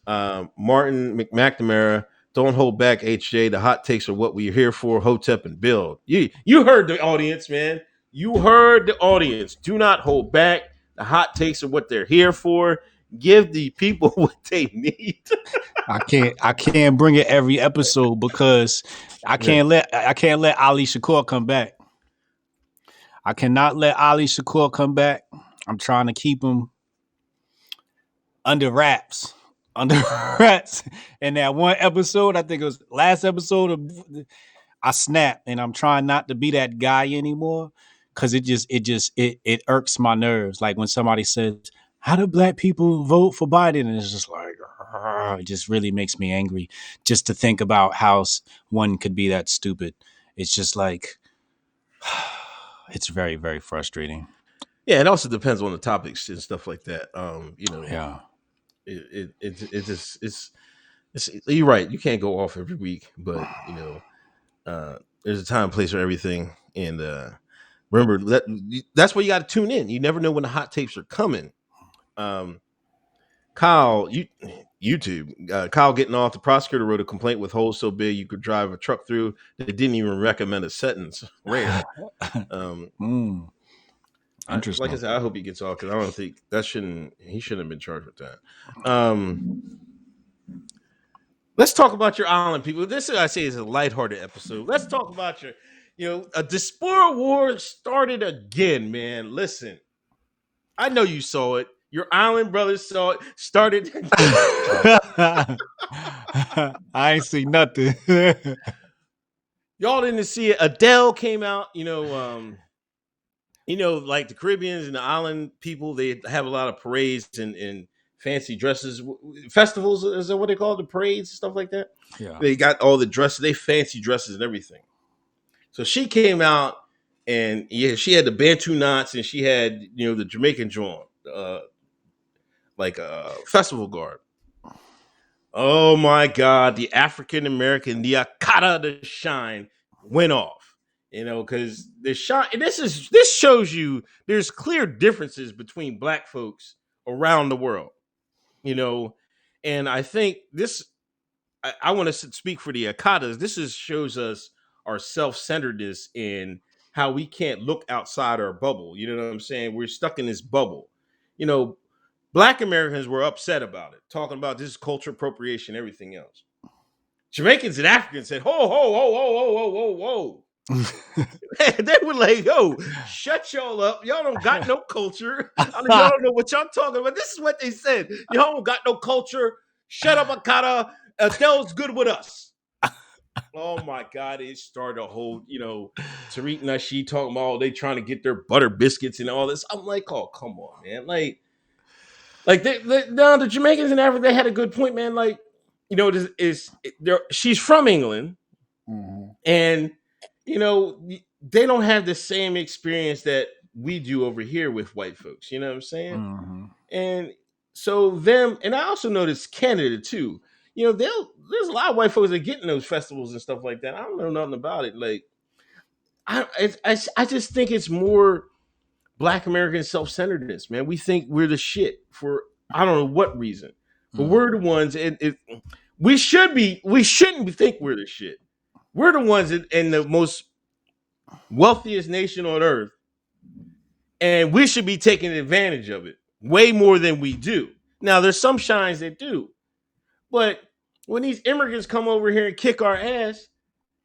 Martin McNamara, don't hold back, HJ. The hot takes are what we're here for. Hotep and build. You heard the audience, man. You heard the audience. Do not hold back. The hot takes are what they're here for. Give the people what they need. I can't bring it every episode because I Yeah. can't let Ali Shakur come back. I cannot let Ali Shakur come back. I'm trying to keep him under wraps. Under wraps. And that one episode, I think it was last episode of I snapped, and I'm trying not to be that guy anymore because it irks my nerves. Like when somebody says, "How do black people vote for Biden?" and it's just like, it just really makes me angry just to think about how one could be that stupid. It's just like it's very, very frustrating. Yeah, it also depends on the topics and stuff like that. Yeah. It's you're right. You can't go off every week, but there's a time and place for everything. And remember that's where you got to tune in. You never know when the hot tapes are coming. Kyle, YouTube, Kyle getting off. The prosecutor wrote a complaint with holes so big you could drive a truck through. They didn't even recommend a sentence. Rare. Mm, Like I interesting. said, I hope he gets off because I don't think he shouldn't have been charged with that. Let's talk about your island, people. This I say is a lighthearted episode. Let's talk about a Diaspora war started again, man. Listen, I know you saw it. Your island brothers saw it. Started. I ain't see nothing. Y'all didn't see it. Adele came out. Like the Caribbeans and the island people, they have a lot of parades and fancy dresses, festivals. Is that what they call it? The parades, stuff like that. Yeah. They got all the dresses. They fancy dresses and everything. So she came out and she had the Bantu knots and she had the Jamaican joint, like a festival garb. Oh my God, the African American, the Akata, the shine went off. Because the shine. This shows you there's clear differences between black folks around the world. And I think this. I want to speak for the Akatas. This shows us our self-centeredness in how we can't look outside our bubble. You know what I'm saying? We're stuck in this bubble. You know, Black Americans were upset about it, talking about this culture appropriation, everything else. Jamaicans and Africans said, "Ho, ho, ho, ho, ho, ho, ho, ho! They were like, yo, shut y'all up. Y'all don't got no culture. I mean, y'all don't know what y'all talking about. This is what they said. Y'all don't got no culture. Shut up, Akata. Adele's good with us. Oh my God, it started a whole, Tariq Nasheed talking about they trying to get their butter biscuits and all this. I'm like, oh, come on, man. Like no, the Jamaicans and Africa, they had a good point, man. Like, she's from England, and they don't have the same experience that we do over here with white folks. You know what I'm saying? And so them, and I also noticed Canada too. There's a lot of white folks that get in those festivals and stuff like that. I don't know nothing about it. Like, I just think it's more Black American self-centeredness, man. We think we're the shit for I don't know what reason, but we're the ones. We shouldn't think we're the shit. We're the ones in the most wealthiest nation on earth, and we should be taking advantage of it way more than we do. Now, there's some shines that do, but when these immigrants come over here and kick our ass,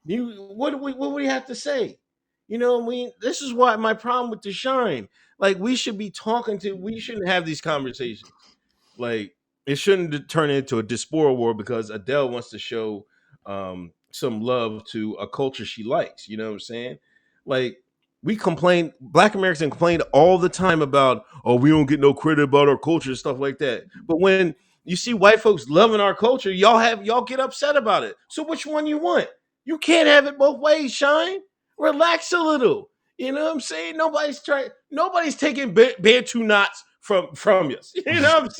what do we have to say? This is why my problem with the shine. Like, we shouldn't have these conversations. Like, it shouldn't turn into a diaspora war because Adele wants to show some love to a culture she likes. You know what I'm saying? Like, Black Americans complain all the time about, oh, we don't get no credit about our culture and stuff like that. But when you see white folks loving our culture, y'all get upset about it. So which one you want? You can't have it both ways, Shine. Relax a little. You know what I'm saying? Nobody's taking Bantu knots from us. You know what I'm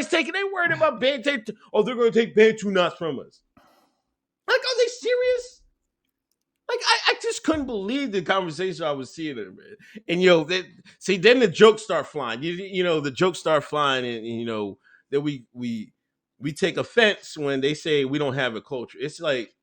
saying? They worried about Bantu. Oh, they're going to take Bantu knots from us. Like, are they serious? Like, I just couldn't believe the conversation I was seeing there, man. And then the jokes start flying. The jokes start flying, and that we take offense when they say we don't have a culture. It's like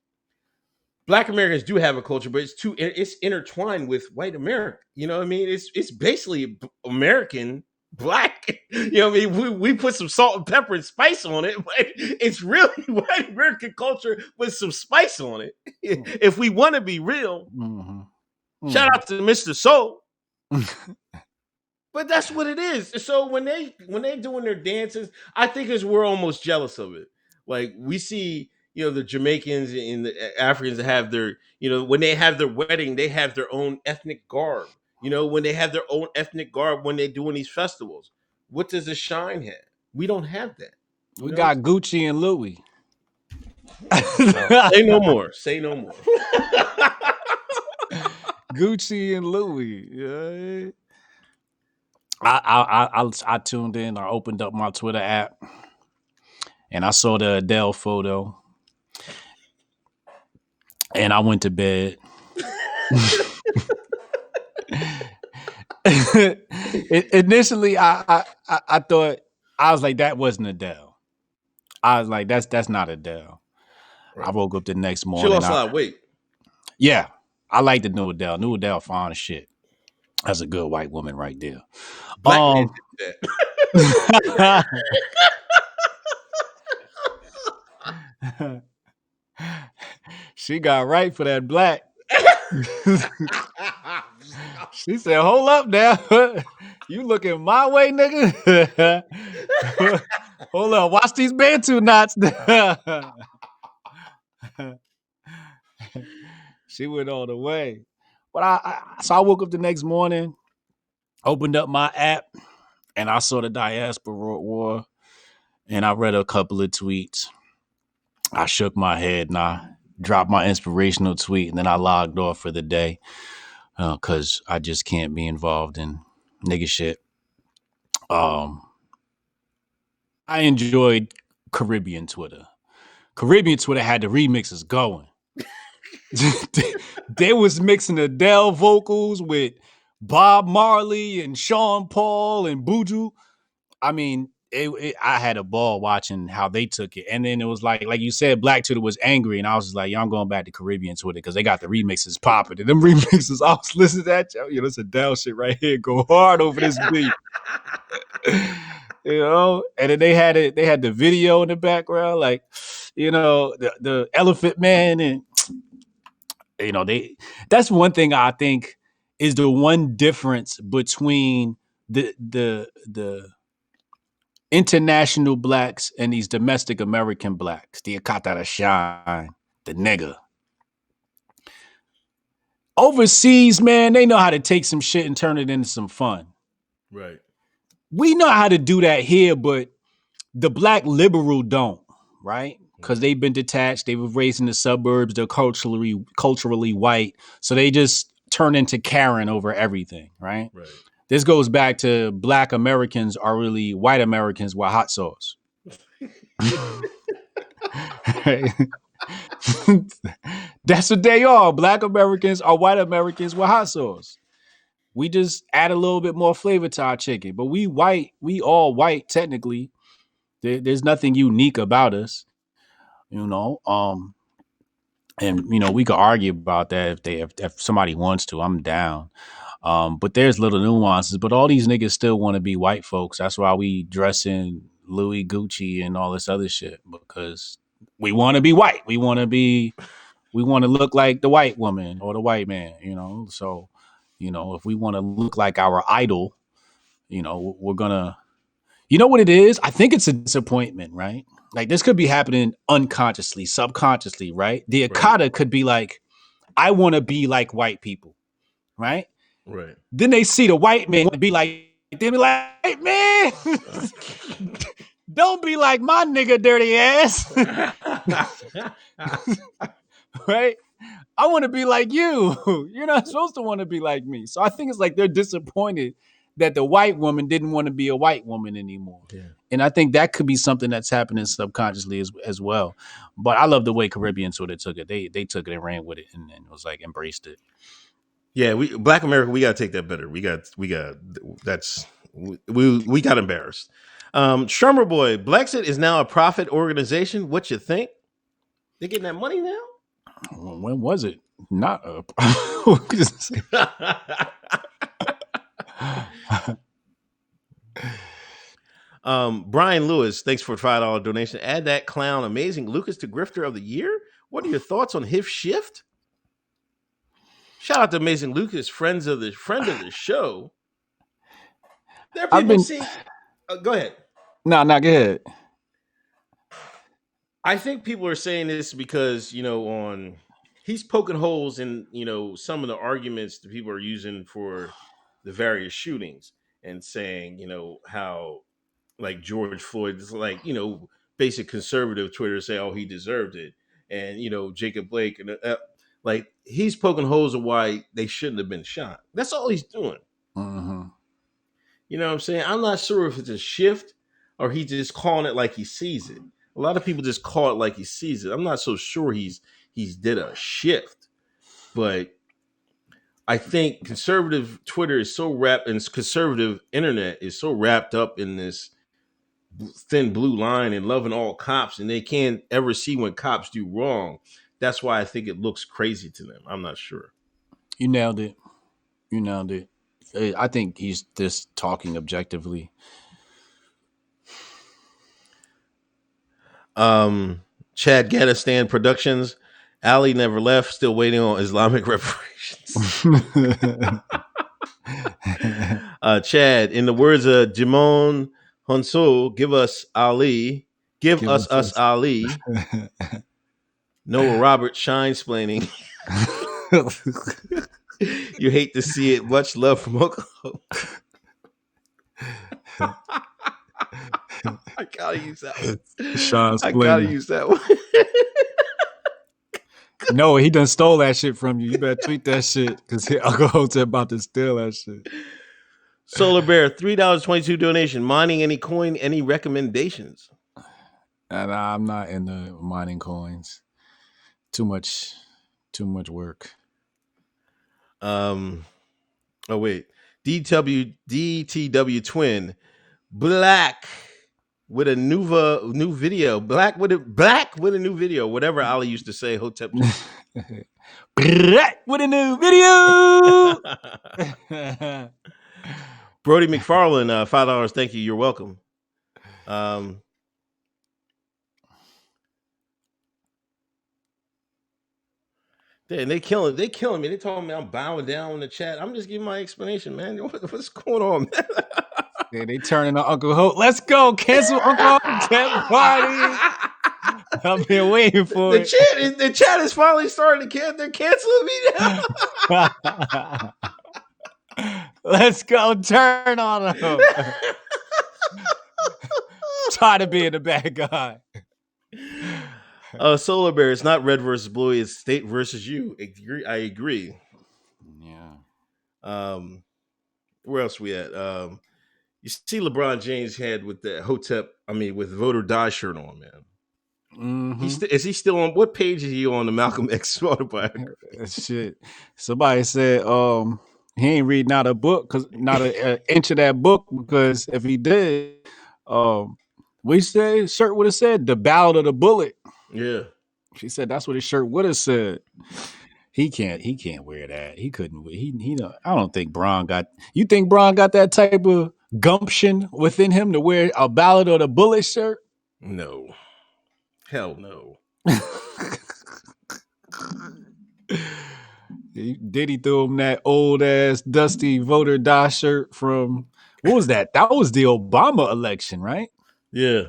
Black Americans do have a culture, but it's intertwined with white America. You know what I mean? It's basically American Black. You know what I mean? We put some salt and pepper and spice on it, but it's really white American culture with some spice on it. If we want to be real, shout out to Mr. Soul. But that's what it is. So when they doing their dances, I think we're almost jealous of it. Like, we see, the Jamaicans and the Africans that have their, when they have their wedding, they have their own ethnic garb. When they have their own ethnic garb when they're doing these festivals. What does the shine have? We don't have that. We got Gucci and Louis. Say no more. Say no more. Gucci and Louis. Yeah. I tuned in or opened up my Twitter app, and I saw the Adele photo, and I went to bed. Initially, I thought, I was like, that wasn't Adele. I was like, that's not Adele. Right. I woke up the next morning. She lost a lot of weight. Yeah, I like the new Adele. New Adele, fine as shit. That's a good white woman right there. Black man did that. She got right for that black. She said, hold up now. You looking my way, nigga? Hold up, watch these Bantu knots. She went all the way. But so I woke up the next morning, opened up my app, and I saw the Diaspora war, and I read a couple of tweets. I shook my head and I dropped my inspirational tweet, and then I logged off for the day because I just can't be involved in nigga shit. I enjoyed Caribbean Twitter. Caribbean Twitter had the remixes going. They was mixing Adele vocals with Bob Marley and Sean Paul and Buju. I mean, I had a ball watching how they took it. And then it was like you said, Black Twitter was angry. And I was just like, y'all, I'm going back to Caribbean Twitter because they got the remixes popping. And them remixes, I was listening to that. Yo, this Adele shit right here. Go hard over this beat. And then they had the video in the background, like, the Elephant Man. And That's one thing I think is the one difference between the international blacks and these domestic American blacks. The Akata, the Shine, the nigga. Overseas, man, they know how to take some shit and turn it into some fun. Right. We know how to do that here, but the black liberal don't, right? Because they've been detached, they were raised in the suburbs, they're culturally white, so they just turn into Karen over everything, right? Right. This goes back to black Americans are really white Americans with hot sauce. That's what they are. Black Americans are white Americans with hot sauce. We just add a little bit more flavor to our chicken, but we white. We all white technically. There's nothing unique about us, you know. And we could argue about that if somebody wants to. I'm down. But there's little nuances. But all these niggas still want to be white folks. That's why we dress in Louis Gucci and all this other shit, because we want to be white. We want to look like the white woman or the white man. So if we want to look like our idol, we're gonna. You know what it is? I think it's a disappointment, right? Like this could be happening unconsciously, subconsciously, right? The Akata could be like, I want to be like white people, right? Right. Then they see the white man be like, they be like, hey, man, don't be like my nigga dirty ass. Right? I want to be like you. You're not supposed to want to be like me. So I think it's like they're disappointed that the white woman didn't want to be a white woman anymore. Yeah. And I think that could be something that's happening subconsciously as well. But I love the way Caribbean sort of took it. They took it and ran with it and was like embraced it. Yeah, Black America, we got to take that better. We got embarrassed. Strummer Boy, Blexit is now a profit organization. What you think? They getting that money now? When was it? Not Brian Lewis, thanks for a $5 donation. Add that clown Amazing Lucas to Grifter of the Year. What are your thoughts on his shift? Shout out to Amazing Lucas, friend of the show. There are people see. Go ahead. No, go ahead. I think people are saying this because he's poking holes in some of the arguments that people are using for the various shootings and saying how like George Floyd is like basic conservative Twitter say he deserved it, and Jacob Blake and like he's poking holes of why they shouldn't have been shot. That's all he's doing. Mm-hmm. You know what I'm saying? I'm not sure if it's a shift or he's just calling it like he sees it. A lot of people just call it like he sees it. I'm not so sure he's did a shift, but I think conservative Twitter is so wrapped, and conservative internet is so wrapped up in this thin blue line and loving all cops, and they can't ever see when cops do wrong. That's why I think it looks crazy to them. I'm not sure. You nailed it. I think he's just talking objectively. Chad Gaddistan Productions. Ali never left. Still waiting on Islamic reparations. Chad, in the words of Jimon Honsu, give us Ali. Give us Ali. Noah Robert shine-splaining. You hate to see it. Much love from Oklahoma. I gotta use that one. Shaun's I gotta use that one. No, he done stole that shit from you. You better tweet that shit because Uncle Hotep about to steal that shit. Solar Bear, $3.22 donation. Mining any coin? Any recommendations? And I'm not into mining coins. Too much work. Oh wait, DTW twin black with a new video. Black with a new video. Whatever Ali used to say. Hotep. Black with a new video. Brody McFarland, $5. Thank you. You're welcome. They killing me. They told me I'm bowing down in the chat. I'm just giving my explanation, man. What's going on, man? Yeah, they turning on Uncle Hope. Let's go, cancel Uncle Hope party. I've been waiting for it. The chat is finally starting to they're canceling me now. Let's go, turn on him. Tired of being the bad guy. Solar Bear, it's not red versus blue, it's state versus you. I agree. Yeah. Where else we at? You see LeBron James had with the Hotep, with Vote or Die shirt on, man. Mm-hmm. Is he still on? What page is he on the Malcolm X autobiography? Shit. Somebody said he ain't reading out a book, because not an inch of that book, because if he did, we say shirt would have said the Ballad of the Bullet. Yeah. She said that's what his shirt would have said. He can't wear that. He couldn't. He I don't think Braun got. You think Braun got that type of gumption within him to wear a Ballad of the Bullet shirt? No. Hell no. Diddy threw him that old ass dusty voter die shirt from, what was that? That was the Obama election, right? Yeah.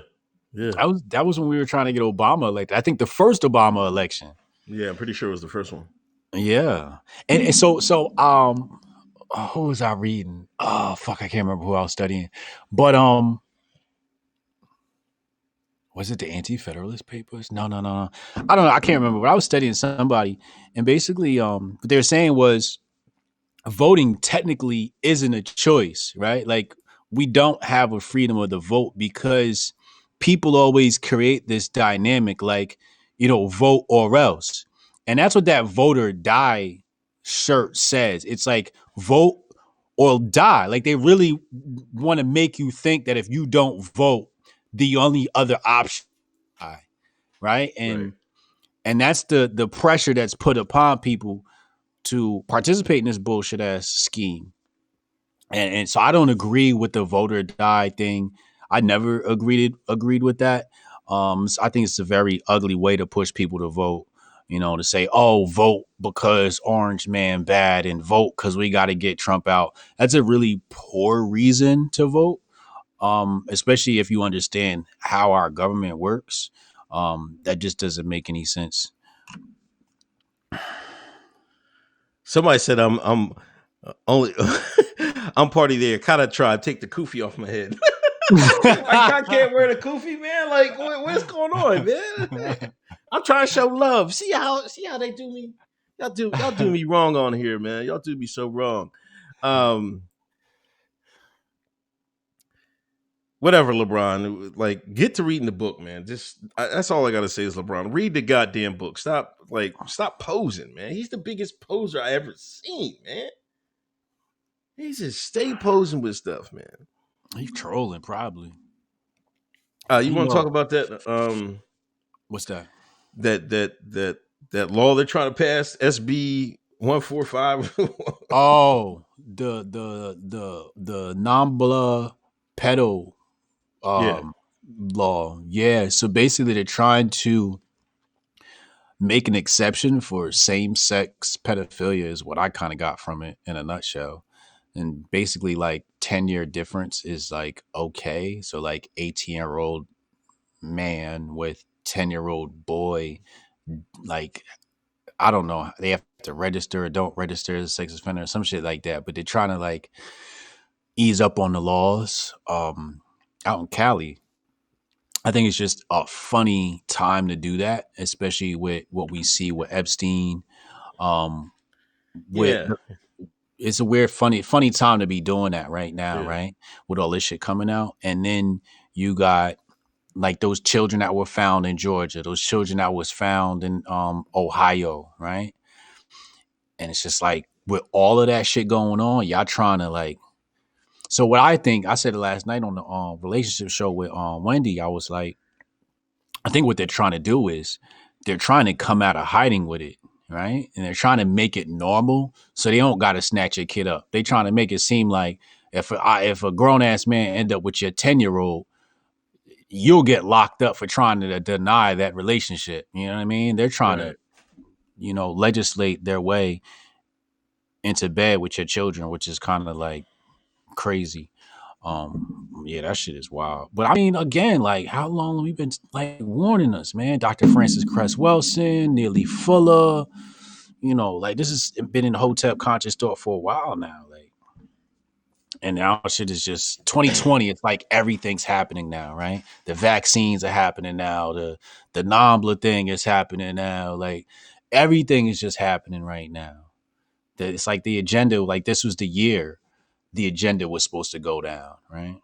Yeah. That was when we were trying to get Obama elected. I think the first Obama election. Yeah, I'm pretty sure it was the first one. Yeah. And so who was I reading? Oh fuck, I can't remember who I was studying. But was it the Anti-Federalist Papers? No. I don't know. I can't remember. But I was studying somebody, and basically, what they were saying was voting technically isn't a choice, right? Like, we don't have a freedom of the vote because people always create this dynamic, like, vote or else, and that's what that vote or die shirt says. It's like vote or die. Like, they really want to make you think that if you don't vote, the only other option, right? And that's the pressure that's put upon people to participate in this bullshit ass scheme. And so I don't agree with the vote or die thing. I never agreed with that. So I think it's a very ugly way to push people to vote. To say, oh, vote because Orange Man bad and vote because we got to get Trump out. That's a really poor reason to vote. Especially if you understand how our government works. That just doesn't make any sense. Somebody said I'm only I'm part of the Akata tribe. Take the kufi off my head. I can't wear the kufi, man. Like, what's going on, man? I'm trying to show love. See how they do me. Y'all do me wrong on here, man. Y'all do me so wrong. Whatever, LeBron. Like, get to reading the book, man. That's all I gotta say is, LeBron, read the goddamn book. Stop posing, man. He's the biggest poser I ever seen, man. He's just stay posing with stuff, man. He's trolling, probably. You want to talk about that? What's that? That law they're trying to pass, SB 145. Oh, the NAMBLA pedo law. Yeah. So basically, they're trying to make an exception for same-sex pedophilia, is what I kind of got from it in a nutshell. And basically, like, 10-year difference is like okay. So like 18-year-old man with 10-year-old boy, like, I don't know, they have to register or don't register as a sex offender or some shit like that. But they're trying to like ease up on the laws out in Cali. I think it's just a funny time to do that, especially with what we see with Epstein. It's a weird, funny time to be doing that right now, right? With all this shit coming out. And then you got like those children that were found in Georgia, those children that was found in Ohio, right? And it's just like, with all of that shit going on, y'all trying to like. So what I think, I said it last night on the relationship show with Wendy, I was like, I think what they're trying to do is they're trying to come out of hiding with it, right? And they're trying to make it normal so they don't got to snatch your kid up. They trying to make it seem like if a grown ass man end up with your 10-year-old, you'll get locked up for trying to deny that relationship. You know what I mean? They're trying to legislate their way into bed with your children, which is kind of like crazy. Yeah, that shit is wild. But I mean, again, like, how long have we been like warning us, man? Dr. Francis Cress Wilson, Neely Fuller, like this has been in the Hotep conscious thought for a while now. Like, and now shit is just 2020. It's like everything's happening now, right? The vaccines are happening now. The Nambla thing is happening now. Like everything is just happening right now. It's like the agenda, like this was the year the agenda was supposed to go down, right?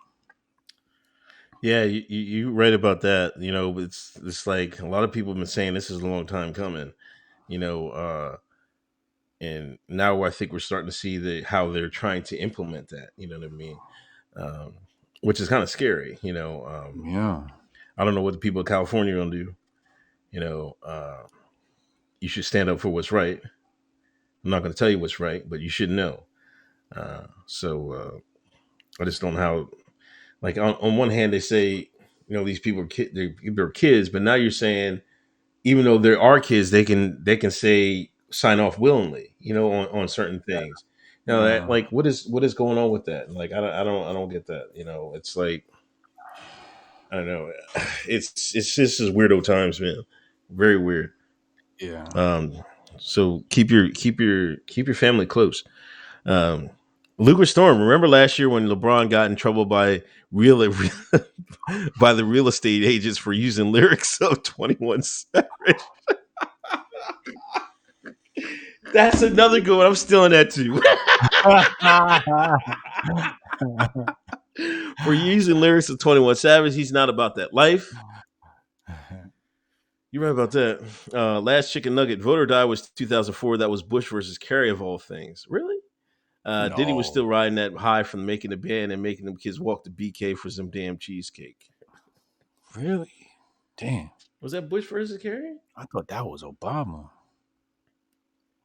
Yeah, you read about that. It's like a lot of people have been saying this is a long time coming. You know, and now I think we're starting to see how they're trying to implement that. You know what I mean? Um, which is kind of scary. Yeah. I don't know what the people of California are gonna do. You should stand up for what's right. I'm not going to tell you what's right, but you should know. So I just don't know how. Like on one hand, they say these people are they're kids, but now you're saying even though there are kids, they can say sign off willingly, on certain things. Now that Yeah. like what is going on with that? Like I don't get that. It's like I don't know. It's just is weirdo times, man. Very weird. Yeah. Um, so keep your family close. Um, Lucas Storm. Remember last year when LeBron got in trouble by real by the real estate agents for using lyrics of 21 Savage? That's another good one. I'm stealing that too. For using lyrics of 21 Savage, he's not about that life. You're right about that. Last chicken nugget vote or die was 2004. That was Bush versus Kerry of all things. Really? Diddy was No. still riding that high from making the band and making them kids walk to BK for some damn cheesecake. Really? Damn. Was that Bush versus Kerry? I thought that was Obama.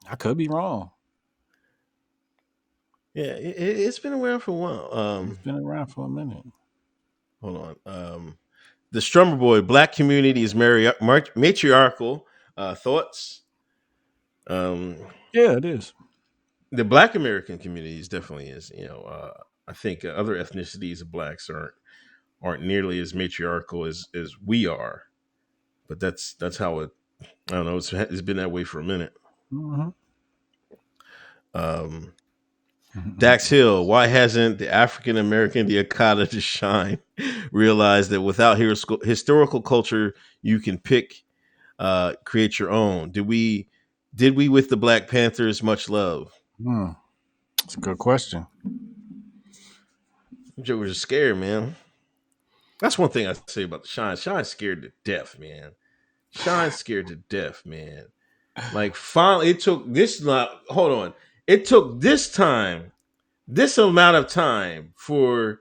I could be wrong. Yeah, it's been around for a while. It's been around for a minute. Hold on. The Strummer Boy, black community is matriarchal. Thoughts? Um, Yeah, it is. the Black American community is definitely is. I think other ethnicities of blacks aren't nearly as matriarchal as we are. But that's how it. I don't know. It's been that way for a minute. Mm-hmm. Um, Dax Hill, why hasn't the African American Diaspora to shine realized that without historical culture, you can create your own? Did we with the Black Panthers much love? It's a good question. Jokers are scared, man. That's one thing I say about the Shine. Shine's scared to death, man. Shine's scared to death, man. Like finally, it took this. Hold on, it took this amount of time for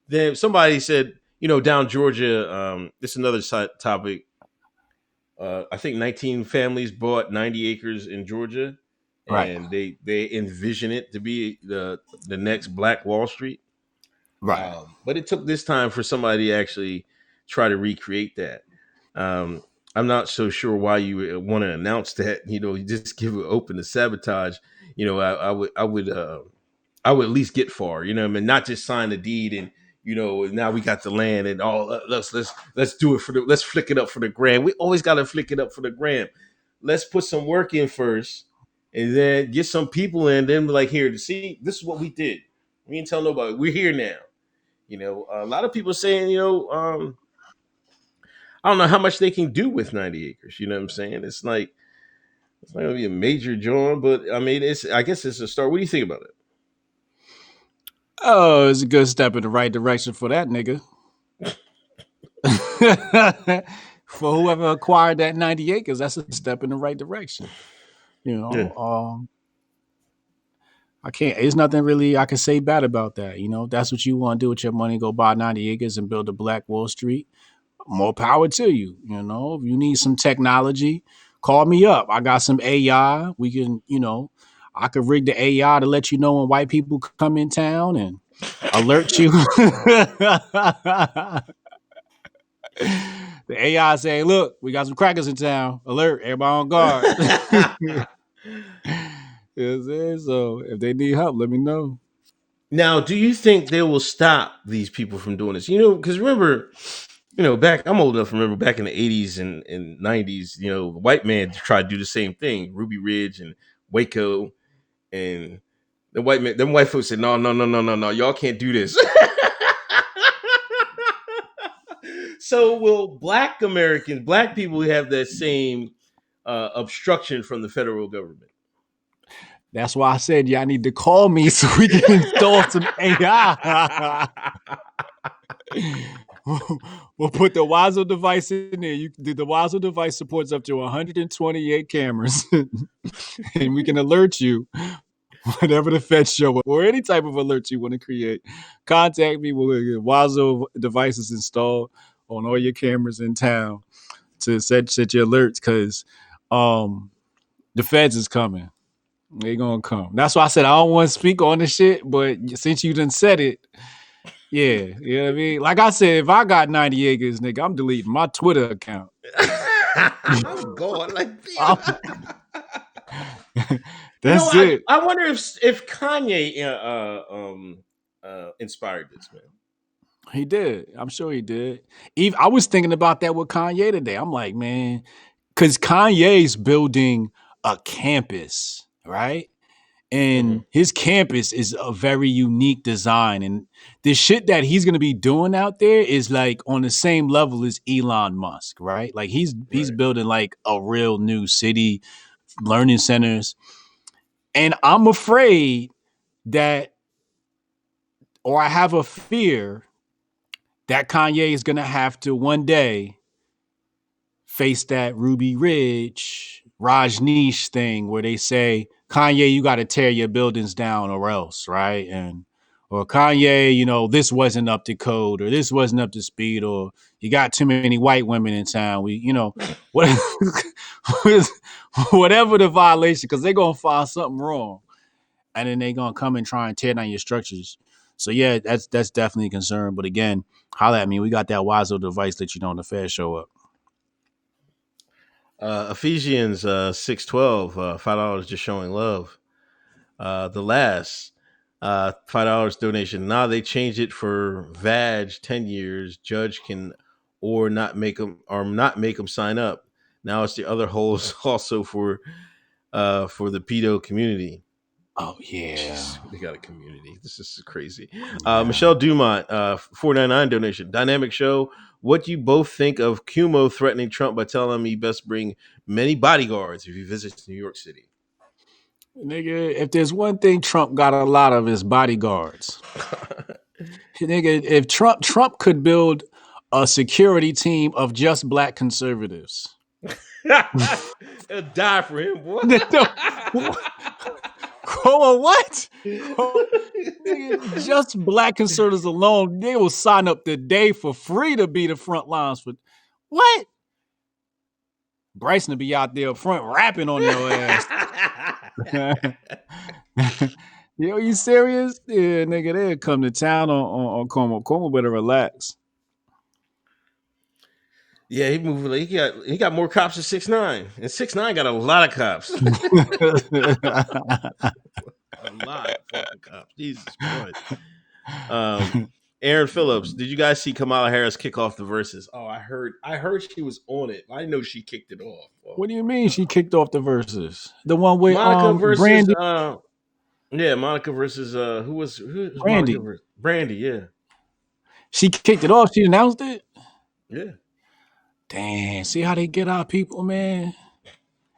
them. Somebody said, down Georgia. This is another topic. I think 19 families bought 90 acres in Georgia, Right. and they envision it to be the next Black Wall Street. Right. But it took this time for somebody to actually try to recreate that. Um, I'm not so sure why you want to announce that. You just give it open to sabotage. I would at least get far. I mean, not just sign the deed and now we got the land and all. Let's do it let's flick it up for the gram. We always got to flick it up for the gram. Let's put some work in first, and then get some people in. Then be like, here to see, this is what we did. We didn't tell nobody. We're here now. A lot of people saying, I don't know how much they can do with 90 acres. You know what I'm saying? It's not gonna be a major joint, but I mean, I guess it's a start. What do you think about it? Oh, it's a good step in the right direction for that nigga. For whoever acquired that 90 acres, that's a step in the right direction. You Yeah. know, I can't. There's nothing really I can say bad about that. That's what you want to do with your money. Go buy 90 acres and build a Black Wall Street. More power to you. If you need some technology, call me up. I got some AI. We can, I could rig the AI to let you know when white people come in town and alert you. The AI saying, "Look, we got some crackers in town. Alert! Everybody on guard." So if they need help, let me know. Now, do you think they will stop these people from doing this? Because remember, back I'm old enough to remember back in the 80s and 90s, the white man tried to do the same thing, Ruby Ridge and Waco, and them white folks said, no, no, no, no, no, no, y'all can't do this. So will black people have that same obstruction from the federal government? That's why I said y'all need to call me so we can install some AI. We'll put the Wazo device in there. The Wazo device supports up to 128 cameras, and we can alert you whenever the feds show up, or any type of alert you want to create. Contact me. We'll get Wazo devices installed on all your cameras in town to set your alerts, because the feds is coming. They gonna come. That's why I said I don't want to speak on the shit, but since you done said it, yeah, you know what I mean? Like I said, if I got 90 acres, nigga, I'm deleting my Twitter account. I'm going like That's it. I wonder if Kanye inspired this, man. He did. I'm sure he did. I was thinking about that with Kanye today. I'm like, man, because Kanye's building a campus, right? And his campus is a very unique design. And the shit that he's going to be doing out there is like on the same level as Elon Musk, right? Like he's building like a real new city, learning centers. And I'm afraid that, or I have a fear that Kanye is going to have to one day face that Ruby Ridge, Rajneesh thing where they say, Kanye, you got to tear your buildings down or else, right? Or Kanye, this wasn't up to code, or this wasn't up to speed, or you got too many white women in town. Whatever the violation, because they're going to find something wrong. And then they're going to come and try and tear down your structures. So yeah, that's definitely a concern. But again, holla at me. We got that Wazo device that when the feds show up. Ephesians 6:12, $5 just showing love. The last $5 donation. Now they changed it for Vag 10 years. Judge can not make them sign up. Now it's the other holes also for the pedo community. Oh yeah, Jeez, they got a community. This is crazy. Michelle Dumont, $4.99 donation. Dynamic show. What do you both think of Cuomo threatening Trump by telling him he best bring many bodyguards if he visits New York City? Nigga, if there's one thing Trump got a lot of is bodyguards. Nigga, if Trump could build a security team of just black conservatives. They'll die for him, boy. What? Just black conservatives alone, they will sign up today for free to be the front lines for what? Bryson will be out there up front rapping on your ass. Yo, you serious? Yeah, nigga, they'll come to town on Como. Como better relax. Yeah, he moved. He got more cops than 6ix9ine, and 6ix9ine got a lot of cops. A lot of fucking cops. Jesus Christ. Aaron Phillips, did you guys see Kamala Harris kick off the verses? Oh, I heard she was on it. I know she kicked it off. Oh, what do you mean she kicked off the verses? The one with Monica versus Brandy. Yeah, Monica versus who's Brandy. Monica versus Brandy, yeah. She kicked it off. She announced it? Yeah. Damn, see how they get our people, man?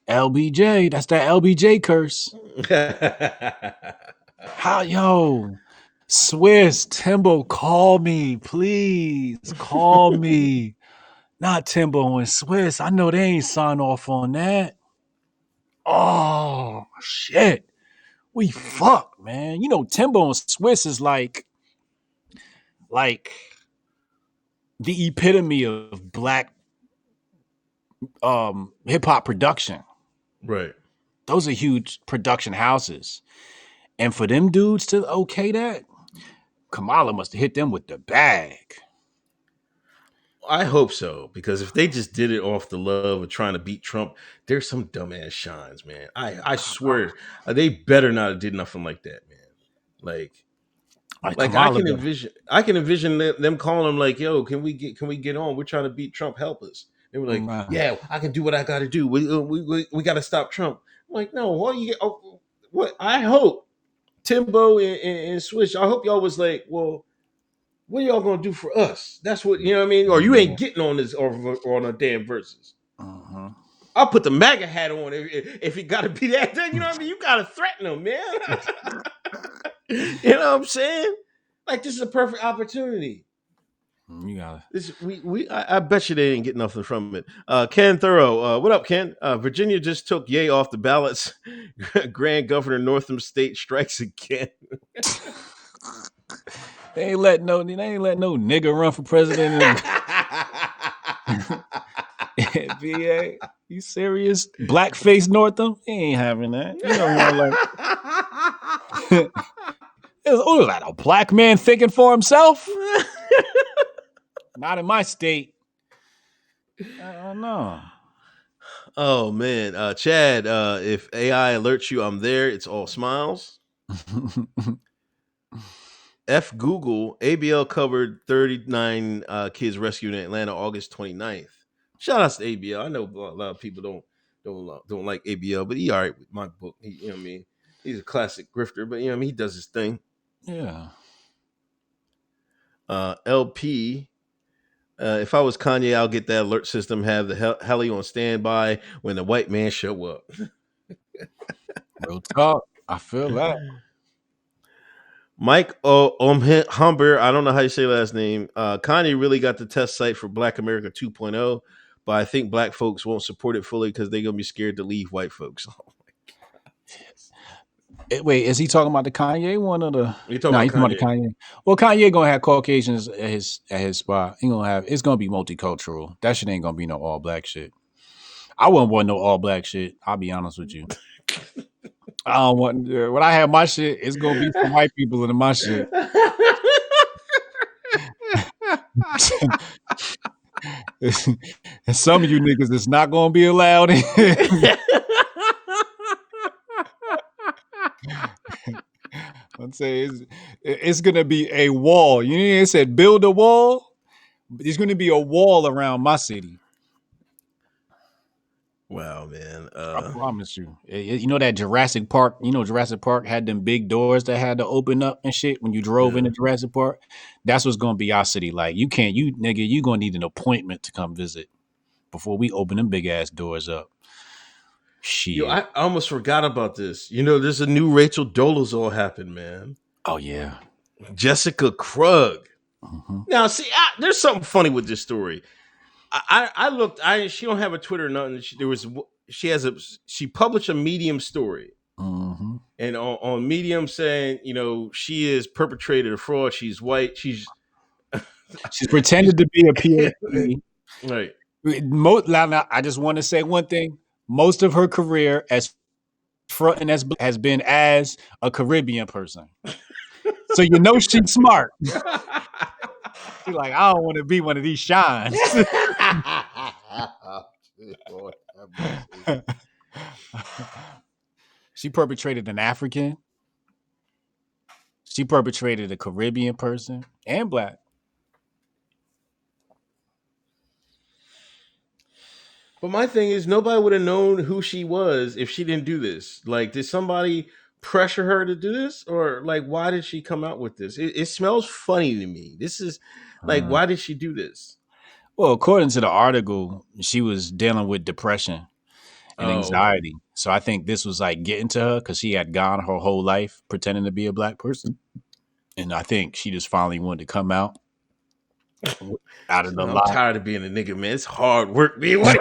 LBJ, that's that LBJ curse. Yo, Swiss, Timbo, call me, please. Call me. Not Timbo and Swiss. I know they ain't signed off on that. Oh, shit. We fucked, man. Timbo and Swiss is like the epitome of black hip hop production. Right. Those are huge production houses. And for them dudes to okay that, Kamala must have hit them with the bag. I hope so, because if they just did it off the love of trying to beat Trump, there's some dumbass shines, man. I swear they better not have did nothing like that, man. Like Like like I Kamala, can envision them calling them like, "Yo, can we get on? We're trying to beat Trump. Help us." They were like, "Yeah, I can do what I got to do. We got to stop Trump." I'm like, no, what? I hope Timbo and Swish. I hope y'all was like, well, what are y'all gonna do for us? That's what you know what I mean. Or you ain't getting on this or on a damn verses. I'll put the MAGA hat on if it got to be that thing. You know what I mean? You got to threaten them, man. You know what I'm saying? Like this is a perfect opportunity. You got This I bet you they didn't get nothing from it. Ken Thorough, what up, Ken? Virginia just took Ye off the ballots. Grand Governor Northam State strikes again. They ain't let no nigga run for president. VA, you serious? Blackface Northam? He ain't having that. You know what like. Oh, that a black man thinking for himself? Not in my state. I don't know. Oh man, Chad, if AI alerts you, I'm there. It's all smiles. F Google, ABL covered 39 kids rescued in Atlanta August 29th. Shout out to ABL. I know a lot of people don't like ABL, but he all right with my book. You know what I mean? He's a classic grifter, but you know what I mean? He does his thing. Yeah. LP, if I was Kanye, I'll get that alert system, have the heli on standby when the white man show up. Real talk. I feel that. Mike Humber, I don't know how you say last name. Kanye really got the test site for Black America 2.0, but I think black folks won't support it fully because they're gonna be scared to leave white folks. Wait, is he talking about the Kanye one or the? You talking No, about he's talking about the Kanye? Kanye. Well, Kanye gonna have Caucasians at his spot. He gonna have. It's gonna be multicultural. That shit ain't gonna be no all black shit. I wouldn't want no all black shit. I'll be honest with you. I don't want. When I have my shit, it's gonna be some white people in my shit. And some of you niggas is not gonna be allowed in. I'm saying it's gonna be a wall. You know, it said build a wall. There's gonna be a wall around my city. Wow, man. I promise you. You know that Jurassic Park. You know Jurassic Park had them big doors that had to open up and shit when you drove into Jurassic Park. That's what's gonna be our city like. You can't. You nigga. You gonna need an appointment to come visit before we open them big ass doors up. Shit. Yo, I almost forgot about this. You know, there's a new Rachel Dolezal happened, man. Oh yeah. Jessica Krug. Mm-hmm. Now, see, there's something funny with this story. I looked. She don't have a Twitter or nothing. She published a Medium story, and on Medium saying, you know, she is perpetrated a fraud. She's white. She's pretended to be a PhD. Right. Now, I just want to say one thing. Most of her career as front and as has been as a Caribbean person. So you know she's smart. She's like, I don't want to be one of these shines. She perpetrated an African. She perpetrated a Caribbean person and black. But my thing is, nobody would have known who she was if she didn't do this. Like, did somebody pressure her to do this, or like, why did she come out with this? It smells funny to me. This is like, why did she do this? Well, according to the article, she was dealing with depression and anxiety. Okay. So I think this was like getting to her because she had gone her whole life pretending to be a black person, and I think she just finally wanted to come out. Out of the I'm lot. tired of being a nigga, man. It's hard work being white.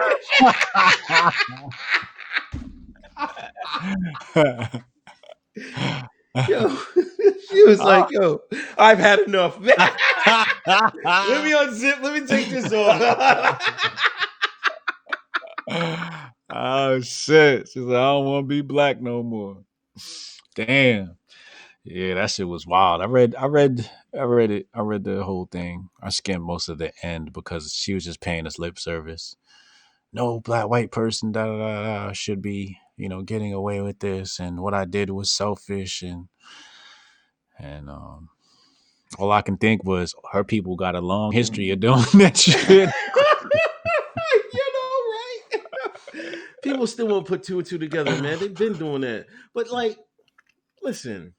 Yo, she was like, yo, I've had enough. Let me unzip. Let me take this off. Oh shit. She's like, I don't want to be black no more. Damn. Yeah, that shit was wild. I read the whole thing. I skimmed most of the end because she was just paying us lip service. No black white person should be, getting away with this, and what I did was selfish, and all I can think was her people got a long history of doing that shit. You know, right? People still won't put two and two together, man. They've been doing that. But like, listen,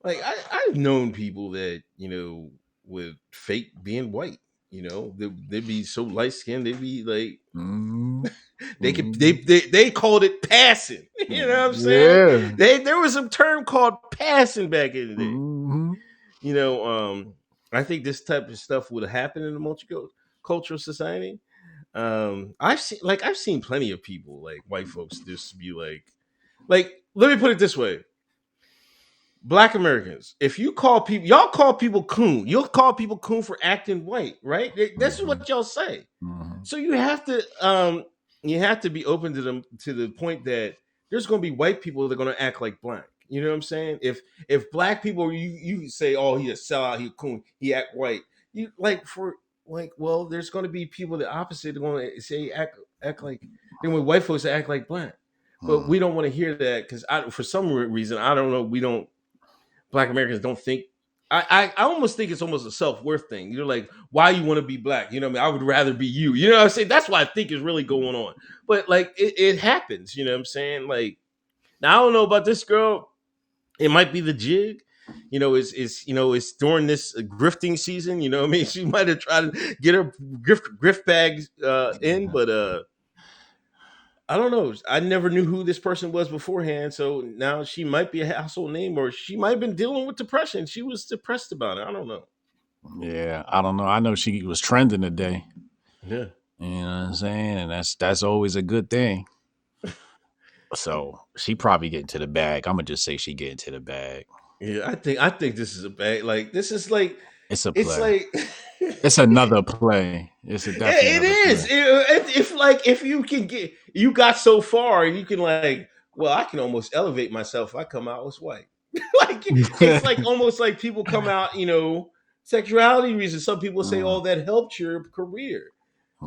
like I've known people that, with fake being white. They'd be so light skinned, they'd be like Mm, they could mm, they called it passing. You know what I'm saying? yeah. There was a term called passing back in the day. Hmm. You know, I think this type of stuff would happen in a multicultural society. I've seen plenty of people, like white folks, just be like, let me put it this way: Black Americans, if you call people, y'all call people coon, you'll call people coon for acting white, right? This is Hmm. what y'all say. Hmm. So you have to be open to them, to the point that there's going to be white people that are going to act like black. You know what I'm saying? If black people, you say, oh, he a sellout, he a coon, he act white. You well, there's going to be people the opposite. They're going to say act like, then with white folks that act like black. But we don't want to hear that because for some reason, I don't know, we don't, Black Americans don't think. I almost think it's almost a self-worth thing. You're like, why you want to be black? You know what I mean? I would rather be you. You know what I'm saying? That's what I think is really going on. But like it happens, you know what I'm saying? Like, now I don't know about this girl. It might be the jig. It's during this grifting season. You know what I mean? She might have tried to get her grift bags in, but I don't know. I never knew who this person was beforehand, so now she might be a household name, or she might have been dealing with depression. She was depressed about it. I don't know. Yeah, I don't know. I know she was trending today. Yeah, You know what I'm saying? And that's always a good thing. So she probably getting to the bag. I'm gonna just say she getting to the bag. yeah. I think this is a bad. Like this is like It's a it's play. like It's another play. It's definitely it another is. play. If you can get, you got so far, you can like, well, I can almost elevate myself if I come out as white. Like it's like almost like people come out, sexuality reasons. Some people say, Mm, "Oh, that helped your career."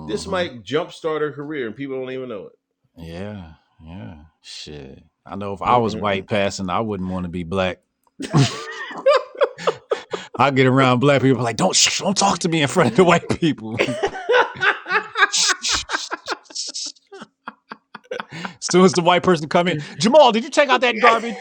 This mhm. might jumpstart her career, and people don't even know it. Yeah, yeah. Shit. I know if I was Mm-mm-mm. white passing, I wouldn't want to be black. I get around black people like, don't talk to me in front of the white people. As soon as the white person come in, Jamal, did you take out that garbage?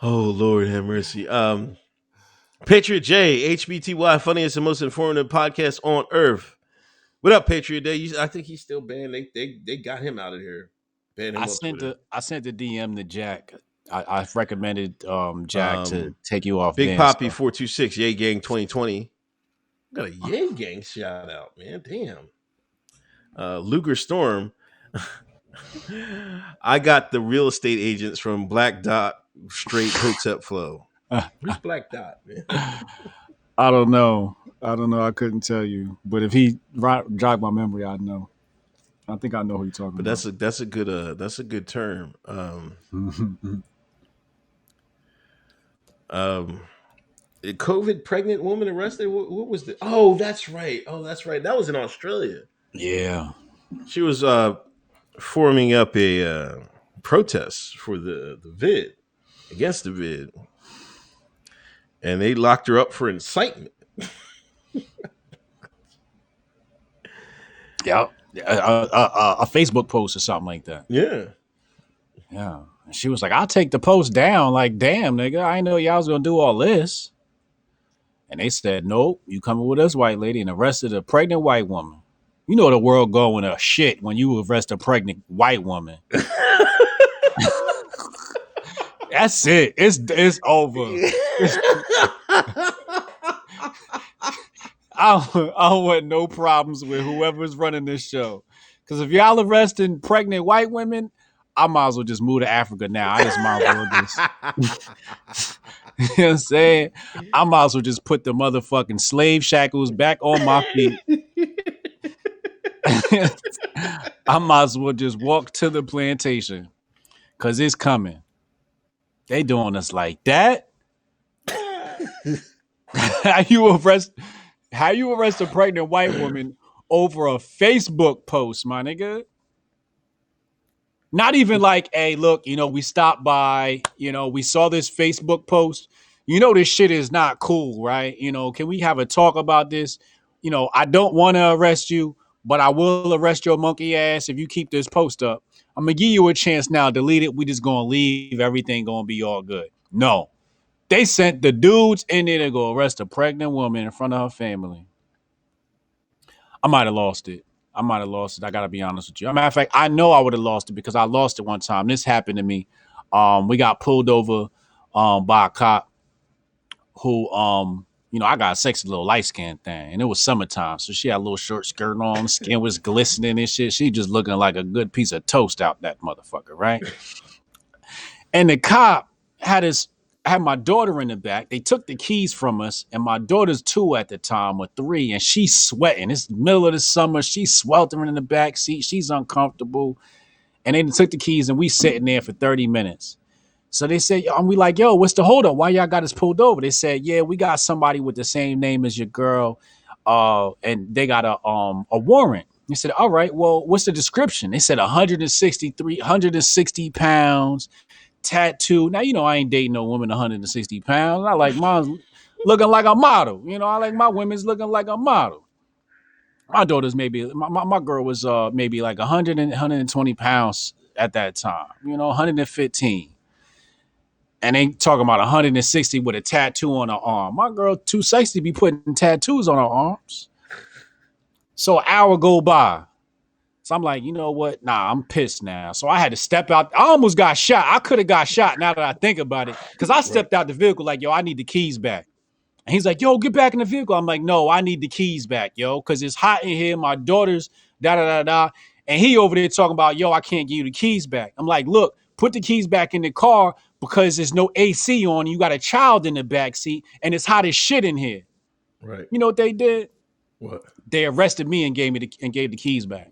Oh Lord, have mercy. Patriot J, HBTY, funniest and most informative podcast on earth. What up, Patriot Day? I think he's still banned. They got him out of here. Banned him off Twitter. I sent the DM to Jack. I've recommended Jack to Um, take you off Big ban Poppy stuff. 426, Yay Gang 2020. Got a Yay Gang shout out, man. Damn. Luger Storm. I got the real estate agents from Black Dot straight Hotep flow. Who's Black Dot, man? I don't know. I don't know. I couldn't tell you. But if he jogged my memory, I'd know. I think I know who you're talking But about. that's a good term. Um, a COVID pregnant woman arrested. What was the? Oh, that's right. Oh, that's right. That was in Australia. Yeah. She was forming up a protest for the vid, against the vid, and they locked her up for incitement. Yeah. A Facebook post or something like that. Yeah. Yeah. And she was like, I'll take the post down. Like, damn, nigga, I didn't know y'all was going to do all this. And they said, nope, you coming with us, white lady, and arrested a pregnant white woman. You know the world going to shit when you arrest a pregnant white woman. That's it. It's over. It's, I don't want no problems with whoever's running this show. Because if y'all arresting pregnant white women, I might as well just move to Africa now. I just might as well just, you know what I'm saying? I might as well just put the motherfucking slave shackles back on my feet I might as well just walk to the plantation because it's coming. They doing us like that. how you arrest how you arrest a pregnant white woman over a Facebook post, my nigga? Not even like, hey, look, we stopped by, we saw this Facebook post. This shit is not cool, right? Can we have a talk about this? I don't want to arrest you, but I will arrest your monkey ass if you keep this post up. I'm gonna give you a chance now. Delete it. We just gonna leave. Everything gonna be all good. No, they sent the dudes in there to go arrest a pregnant woman in front of her family. I might have lost it. I gotta be honest with you. As a matter of fact, I know I would have lost it because I lost it one time. This happened to me. We got pulled over by a cop who I got a sexy little light skin thing, and it was summertime, so she had a little short skirt on, skin was glistening and shit. She just looking like a good piece of toast out that motherfucker, right? And the cop had my daughter in the back. They took the keys from us, and my daughter's 2 at the time or 3, and she's sweating. It's the middle of the summer. She's sweltering in the back seat. She's uncomfortable. And they took the keys, and we sitting there for 30 minutes. So they said, and we like, yo, what's the holdup? Why y'all got us pulled over? They said, yeah, we got somebody with the same name as your girl, and they got a warrant. They said, all right, well, what's the description? They said 160 pounds, tattoo. Now, I ain't dating no woman 160 pounds. I like mine looking like a model. I like my women's looking like a model. My daughter's maybe, my girl was maybe like 100 and 120 pounds at that time, 115. And they talking about 160 with a tattoo on her arm. My girl too sexy to be putting tattoos on her arms. So an hour go by. So I'm like, you know what? Nah, I'm pissed now. So I had to step out. I almost got shot. I could have got shot now that I think about it. Because I stepped out the vehicle like, yo, I need the keys back. And he's like, yo, get back in the vehicle. I'm like, no, I need the keys back, yo, because it's hot in here. My daughter's da-da-da-da. And he over there talking about, yo, I can't give you the keys back. I'm like, look, put the keys back in the car because there's no AC on. You got a child in the back seat, and it's hot as shit in here. Right. You know what they did? What? They arrested me and gave the keys back.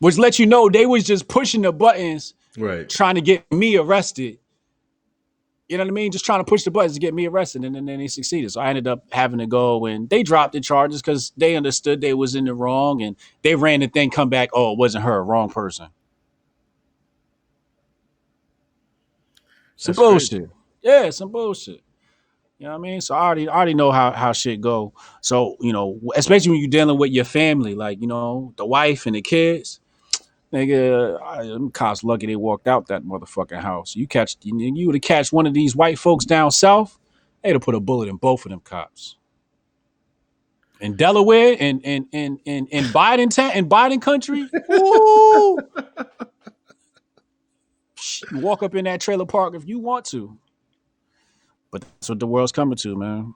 Which lets you know they was just pushing the buttons, right, trying to get me arrested. You know what I mean? Just trying to push the buttons to get me arrested, and then they succeeded. So I ended up having to go, and they dropped the charges because they understood they was in the wrong, and they ran the thing, come back, oh, it wasn't her, wrong person. Some bullshit. Crazy. Yeah, some bullshit. You know what I mean? So I already know how shit go. So, especially when you're dealing with your family, like, the wife and the kids. Nigga, them cops lucky they walked out that motherfucking house. You would have catch one of these white folks down south, they'd have put a bullet in both of them cops. In Delaware and in Biden country, woo, you walk up in that trailer park if you want to. But that's what the world's coming to, man.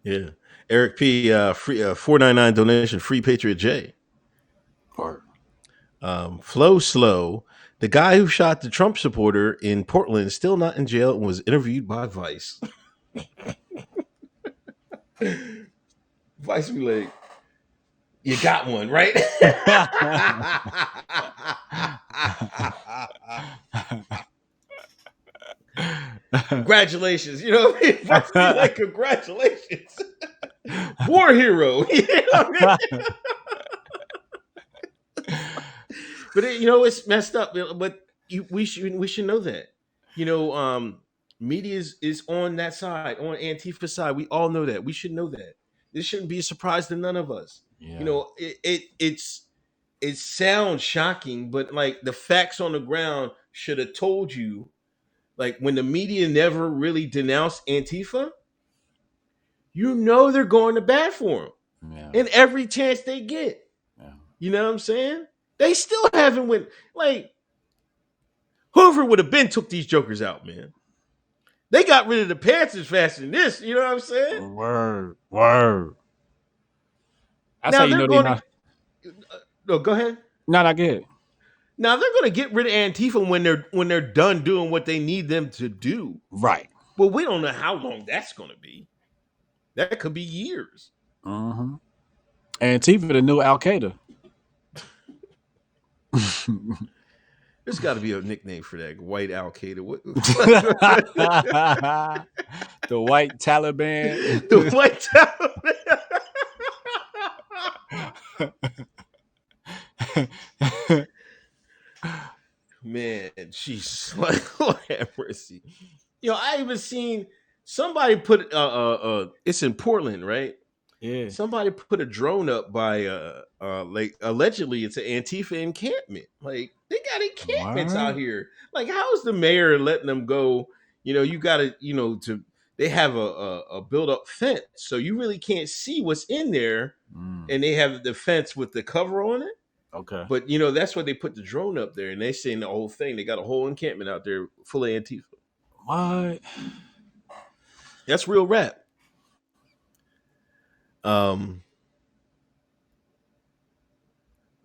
Yeah. Eric P, free $4.99 donation, free Patriot J. Flow Slow, the guy who shot the Trump supporter in Portland is still not in jail and was interviewed by Vice. Vice be like, you got one, right? Congratulations. You know what I mean? Vice be like, congratulations. War hero. You know what I mean? But it's messed up. But we should know that. Media is on that side, on Antifa side. We all know that. We should know that. This shouldn't be a surprise to none of us. Yeah. It sounds shocking, but like the facts on the ground should have told you. Like when the media never really denounced Antifa, they're going to bat for them, and every chance they get. Yeah. You know what I'm saying? They still haven't went. Like, whoever would have been took these jokers out, man. They got rid of the Panthers faster than this. You know what I'm saying? Word. That's how you know they're not. No, go ahead. No, not good. Now they're going to get rid of Antifa when they're done doing what they need them to do. Right. But we don't know how long that's going to be. That could be years. Mm-hmm. Antifa, the new Al Qaeda. There's got to be a nickname for that. White Al Qaeda. What? The white Taliban. The white Taliban. Man, she's like, Lord have mercy. I even seen somebody put it's in Portland, right? Yeah. Somebody put a drone up by like allegedly it's an Antifa encampment. Like they got encampments out Word. here. Like how is the mayor letting them go? You got to to they have a built up fence, so you really can't see what's in there, Mm, and they have the fence with the cover on it. okay. But that's why they put the drone up there, and they saying the whole thing. They got a whole encampment out there full of Antifa. What? That's real rap. Um,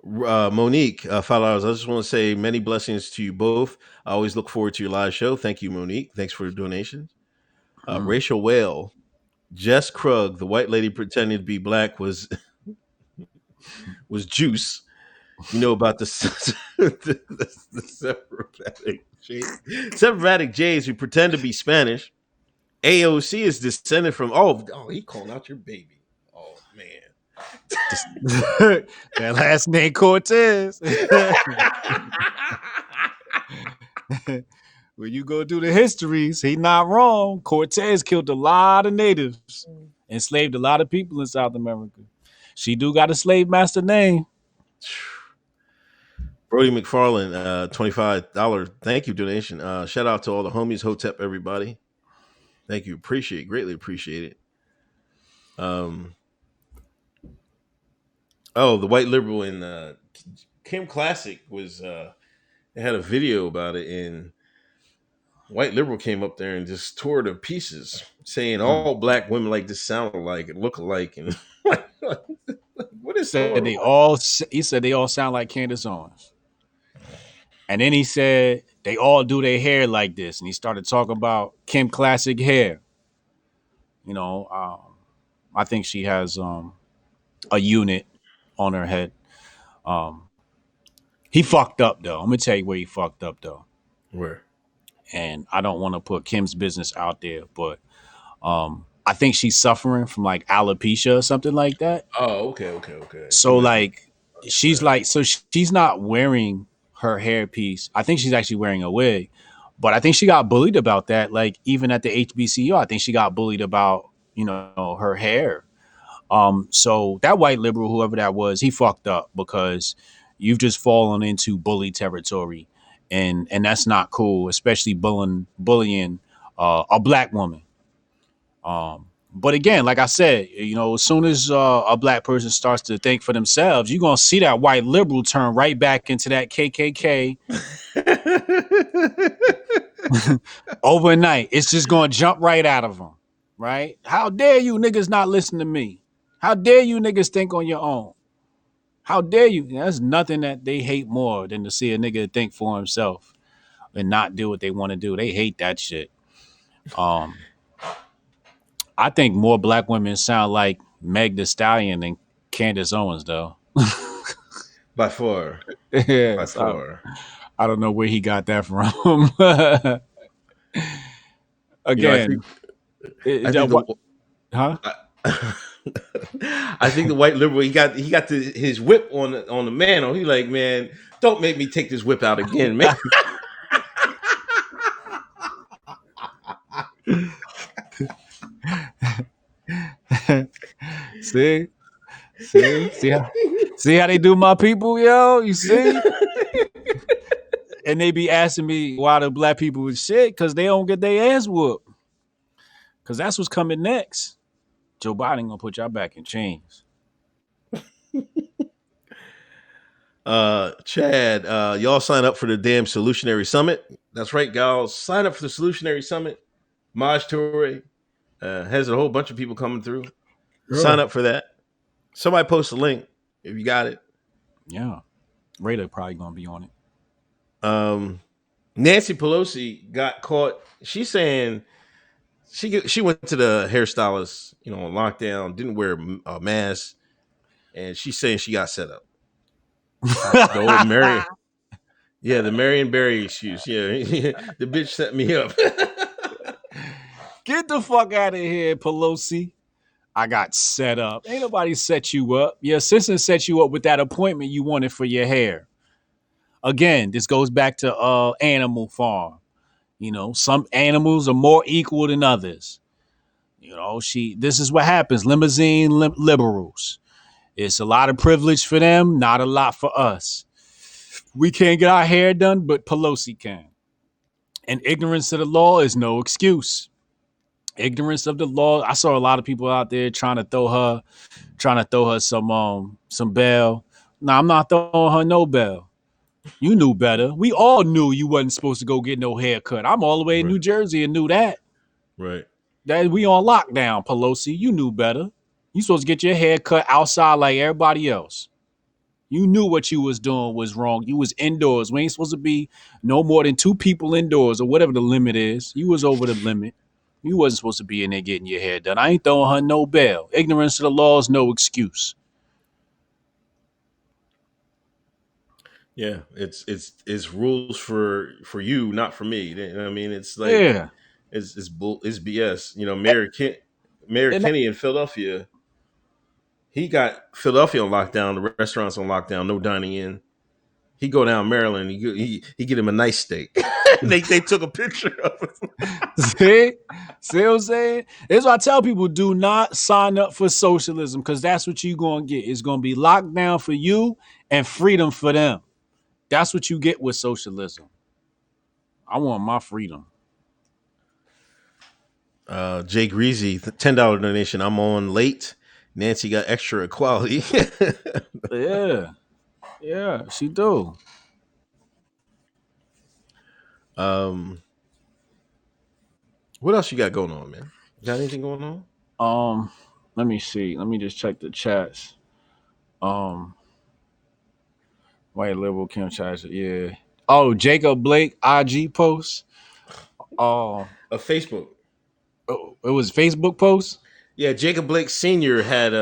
Monique, $5. I just want to say many blessings to you both. I always look forward to your live show. Thank you, Monique. Thanks for the donations. Mm. Rachel Whale, Jess Krug, the white lady pretending to be black was Juice. You know about the separatic Jays who pretend to be Spanish. AOC is descended from he calling out your baby. Oh man. That last name Cortez. When you go do the histories, he not wrong. Cortez killed a lot of natives, enslaved a lot of people in South America. She do got a slave master name. Brody McFarland, $25. Thank you, donation. Shout out to all the homies, Hotep, everybody. Thank you. Greatly appreciate it. The white liberal in Kim Classic was they had a video about it, and white liberal came up there and just tore to pieces, saying Mm. all black women like this sound alike and look alike, and what is Said going they on? all. He said they all sound like Candace Owens, and then he said they all do their hair like this, and he started talking about Kim Classic hair. You know, I think she has a unit on her head. Um, he fucked up though. I'm gonna tell you where he fucked up though, Where? and I don't want to put Kim's business out there, but I think she's suffering from like alopecia or something like that. Oh, okay. She So might be. like she's like so she's not wearing her hairpiece. I think she's actually wearing a wig, but I think she got bullied about that. Like even at the HBCU, I think she got bullied about her hair. So that white liberal, whoever that was, he fucked up because you've just fallen into bully territory, and that's not cool, especially bullying a black woman. But again, like I said, as soon as a black person starts to think for themselves, you're gonna see that white liberal turn right back into that KKK overnight. It's just gonna jump right out of them, right? How dare you niggas not listen to me? How dare you niggas think on your own? How dare you? There's nothing that they hate more than to see a nigga think for himself and not do what they want to do. They hate that shit. Um, I think more black women sound like Meg Thee Stallion than Candace Owens, though. By far. By Yes, far. I don't know where he got that from. I think Again, I think the what? Huh? I think the white liberal he got his whip on the man. He like, man, don't make me take this whip out again, man. see, see how they do my people, yo. You see, and they be asking me why the black people is shit because they don't get their ass whooped. Because that's what's coming next. Joe Biden gonna put y'all back in chains. Chad, y'all sign up for the damn Solutionary Summit. That's right, gals. Sign up for the Solutionary Summit. Maj Toure has a whole bunch of people coming through. Yeah. Sign up for that. Somebody post a link if you got it. Yeah. Raider probably gonna be on it. Nancy Pelosi got caught. She's saying she went to the hairstylist, on lockdown, didn't wear a mask, and she's saying she got set up. The old Mary, yeah, the Marion Barry excuse. Yeah, the bitch set me up. Get the fuck out of here, Pelosi. I got set up. Ain't nobody set you up. Your assistant set you up with that appointment you wanted for your hair. Again, this goes back to Animal Farm. You know, some animals are more equal than others. You know, this is what happens. Limousine liberals. It's a lot of privilege for them, not a lot for us. We can't get our hair done, but Pelosi can. And ignorance of the law is no excuse. Ignorance of the law. I saw a lot of people out there trying to throw her some bail. No, I'm not throwing her no bail. You knew better. We all knew you wasn't supposed to go get no haircut. I'm all the way in Right. New Jersey and knew that. Right. That we on lockdown, Pelosi. You knew better. You supposed to get your hair cut outside like everybody else. You knew what you was doing was wrong. You was indoors. We ain't supposed to be no more than 2 people indoors or whatever the limit is. You was over the limit. You wasn't supposed to be in there getting your hair done. I ain't throwing her no bail. Ignorance of the law is no excuse. Yeah, it's rules for you, not for me. You know what I mean, it's like Yeah. it's BS. You know, And, Mayor and Kenny in Philadelphia, he got Philadelphia on lockdown, the restaurants on lockdown, no dining in. He go down Maryland, he get him a nice steak. they took a picture of it. see what I'm saying? That's why I tell people, do not sign up for socialism because that's what you're going to get. It's going to be lockdown for you and freedom for them. That's what you get with socialism. I want my freedom. Jay Greasy, $10 donation. I'm on late. Nancy got extra equality. Yeah. Yeah, she do. um, what else you got going on, man? You got anything going on? Um, let me see. Let me just check the chats. Um, White liberal Kim chats. Yeah. Oh, Jacob Blake IG post. Oh, Facebook. it was Facebook post. Yeah, Jacob Blake Sr. had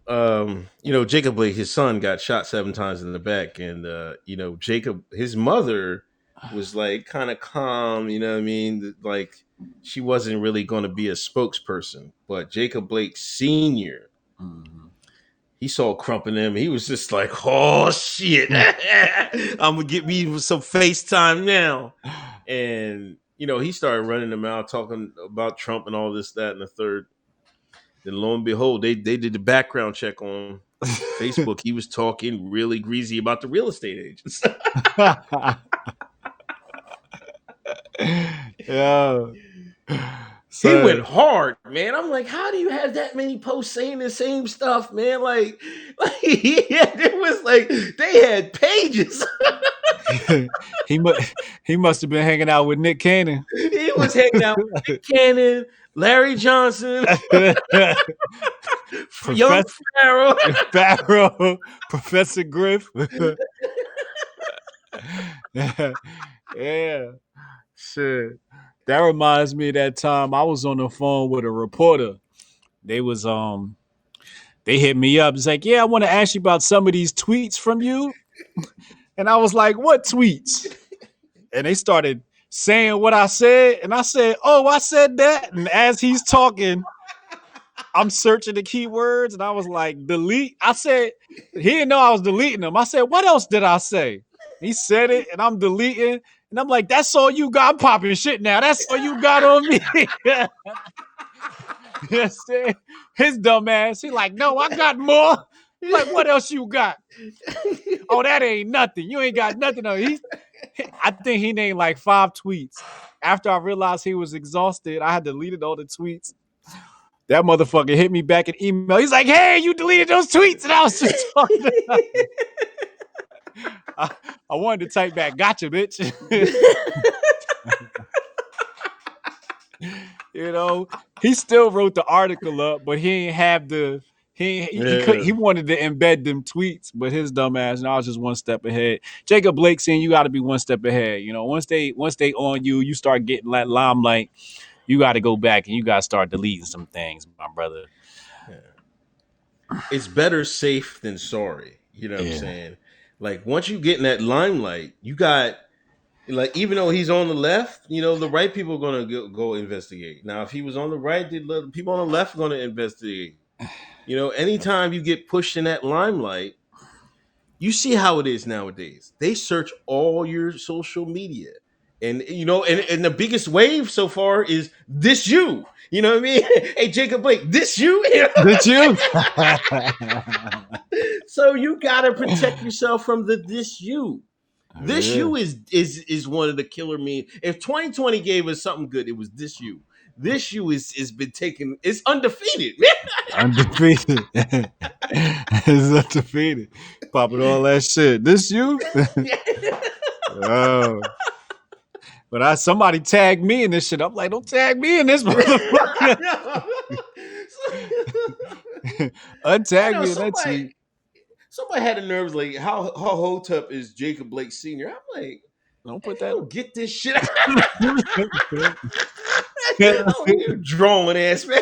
Jacob Blake, his son got shot 7 times in the back, and Jacob, his mother was like kind of calm, you know what I mean? Like she wasn't really going to be a spokesperson, but Jacob Blake Sr., Mm-hmm. he saw Crump in him. He was just like, "Oh shit, I'm gonna get me some FaceTime now." And he started running them out, talking about Trump and all this, that, and the third. Then lo and behold, they did the background check on Facebook. He was talking really greasy about the real estate agents. Yeah. He So went hard, man. I'm like, how do you have that many posts saying the same stuff, man? It was like they had pages. he he must have been hanging out with Nick Cannon. He was hanging out with Nick Cannon, Larry Johnson, young Professor Pharaoh. Barrow, Professor Griff. Yeah. Shit. That reminds me of that time I was on the phone with a reporter. They was they hit me up. It's like, yeah, I want to ask you about some of these tweets from you. And I was like, what tweets? And they started saying what I said. And I said, oh, I said that. And as he's talking, I'm searching the keywords and I was like, delete. I said, he didn't know I was deleting them. I said, what else did I say? He said it and I'm deleting. And I'm like, that's all you got. I'm popping shit now. That's all you got on me. Yes, his dumb ass. He like, no, I got more. I'm like, what else you got? Oh, that ain't nothing. You ain't got nothing. No, I think he named like 5 tweets. After I realized he was exhausted, I had deleted all the tweets. That motherfucker hit me back in email. He's like, hey, you deleted those tweets. And I was just talking about I wanted to type back, gotcha, bitch. He still wrote the article up, but he ain't have the he wanted to embed them tweets, but his dumb ass, and I was just one step ahead. Jacob Blake saying you got to be one step ahead. Once they on you, you start getting that limelight. You got to go back and you got to start deleting some things, my brother. Yeah. it's better safe than sorry. You know what I'm Yeah. saying? Like once you get in that limelight, you got like even though he's on the left, the right people are gonna go investigate. Now, if he was on the right, the people on the left are gonna investigate. Anytime you get pushed in that limelight, you see how it is nowadays. They search all your social media. And the biggest wave so far is this you. You know what I mean? Hey, Jacob Blake, this you? Did you? So you gotta protect yourself from the this you. This Yeah. you is one of the killer memes. If 2020 gave us something good, it was this you. This you is been taken. It's undefeated, Undefeated. It's undefeated. Popping all that shit. This you? man. Oh. But somebody tagged me in this shit. I'm like, don't tag me in this motherfucker. I Untag know me in that tweet. somebody had the nerves like how Hotep is Jacob Blake Sr. I'm like, Don't man, put I that. don't get this shit. Oh, you drone ass man.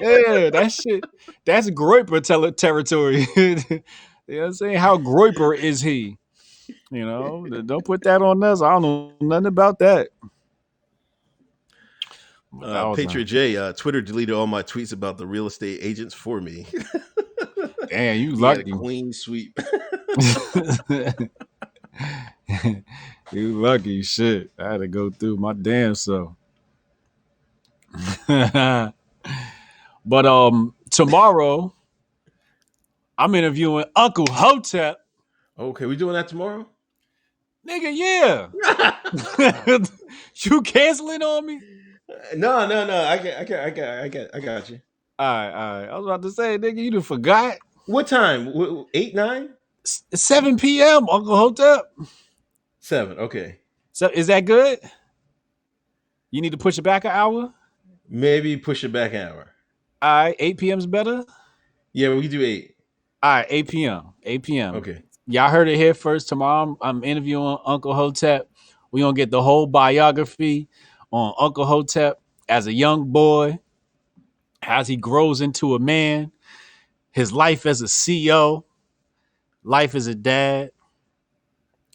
Yeah, that shit. That's Groiper territory. You know what I'm saying? How Groiper is he? Don't put that on us. I don't know nothing about that. But that was Patriot J, Twitter deleted all my tweets about the real estate agents for me. damn, you He had a lucky. clean sweep. You lucky shit. I had to go through my damn self. But tomorrow I'm interviewing Uncle Hotep. Okay, we doing that tomorrow? Nigga, yeah. You canceling on me? No. I got you. All right. I was about to say, nigga, you done forgot. What time? 8, 9? 7 p.m. Uncle Hotep. 7. Okay. So is that good? You need to push it back an hour. Maybe push it back an hour. All right, 8 p.m. is better. Yeah, we can do 8. All right, 8 p.m. 8 p.m. Okay. Y'all heard it here first. Tomorrow I'm interviewing Uncle Hotep. We're gonna get the whole biography on Uncle Hotep as a young boy, as he grows into a man, his life as a CEO, life as a dad,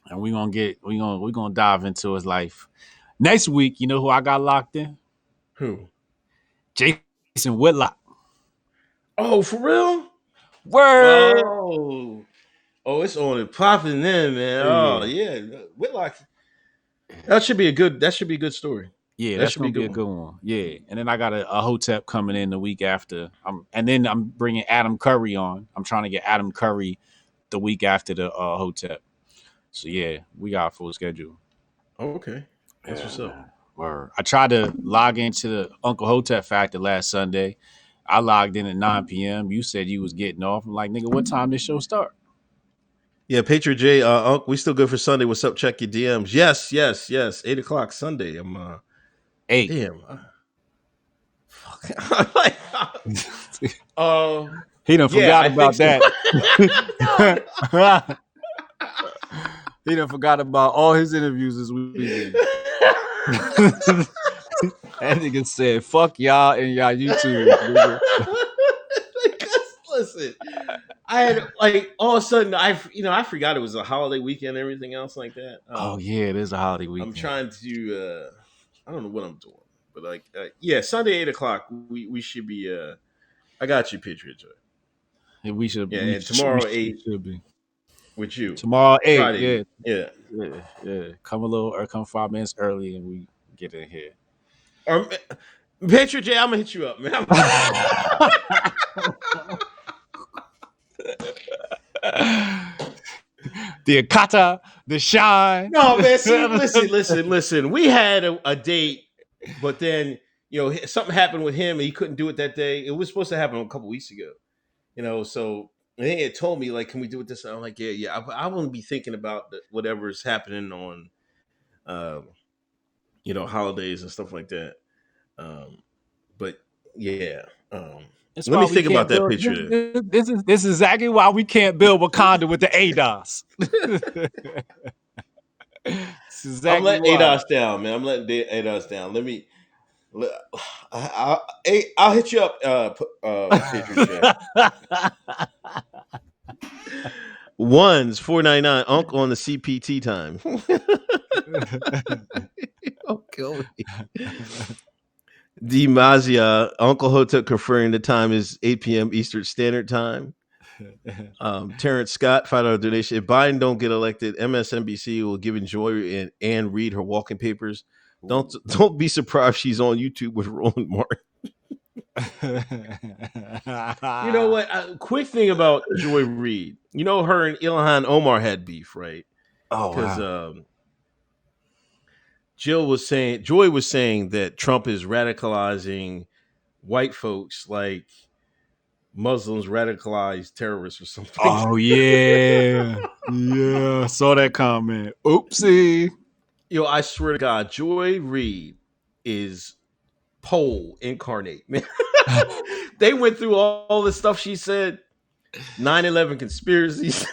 and we're gonna dive into his life. Next week, you know who I got locked in? Who? Jason Whitlock. Oh, for real? Word. Oh. Oh, it's on and popping then, man. Oh, Yeah. yeah. Whitlock. That should be a good story. Yeah, That that's should be a gonna be good a one. good one. Yeah, and then I got a Hotep coming in the week after. And then I'm bringing Adam Curry on. I'm trying to get Adam Curry the week after the Hotep. So yeah, we got a full schedule. Oh, okay. That's Yeah, what's up. man. Word. I tried to log into the Uncle Hotep Factor last Sunday. I logged in at 9 p.m. You said you was getting off. I'm like, nigga, what time this show start? Yeah, Patriot J, Unc, we still good for Sunday. What's up? Check your DMs. Yes. 8 o'clock Sunday. I'm Eight. damn. Fuck. I'm like, uh, He done yeah, forgot I think about so. that. No. He done forgot about all his interviews this weekend. That nigga said, "Fuck y'all and y'all YouTube." Nigga. Because, listen, I had like all of a sudden I forgot it was a holiday weekend and everything else like that. Oh yeah, it is a holiday I'm weekend. trying to I don't know what I'm doing, but like yeah, Sunday 8 o'clock we should be I got you, Patriot Joy. And we should, Yeah, we and should, we tomorrow should, 8 should be with you. tomorrow 8. Friday 8. Yeah, Yeah. yeah. Come a little or come 5 minutes early, and we get in here. Patriot J, I'm gonna hit you up, man. The Akata, the Shine. No, man. See, listen. We had a date, but then something happened with him, and he couldn't do it that day. It was supposed to happen a couple weeks ago. So and he had told me like, "Can we do it this?" I'm like, "Yeah." I won't be thinking about whatever's happening on, um, holidays and stuff like that. Um, but yeah, That's let why me we think about can't that build. picture. This is exactly why we can't build Wakanda with the ADOS. That's I'm exactly letting why. ADOS down, man. I'm letting ADOS down. Let me. I'll hit you up, Patriot Chef. Wens $4.99. Uncle on the CPT time. Don't kill me. DiMaggio, Uncle Hotep confirming the time is 8 p.m. Eastern Standard Time. Terrence Scott, $5 donation. If Biden don't get elected, MSNBC will give Joy and read her walking papers. Don't be surprised she's on YouTube with Roland Martin. You know what? Quick thing about Joy Reid. You know, her and Ilhan Omar had beef, right? Oh, Because wow. Joy was saying that Trump is radicalizing white folks like Muslims radicalize terrorists or something. Oh, yeah. Yeah. Saw that comment. Oopsie. Yo, I swear to God, Joy Reid is Pole incarnate, man. They went through all the stuff she said, 9/11 conspiracies.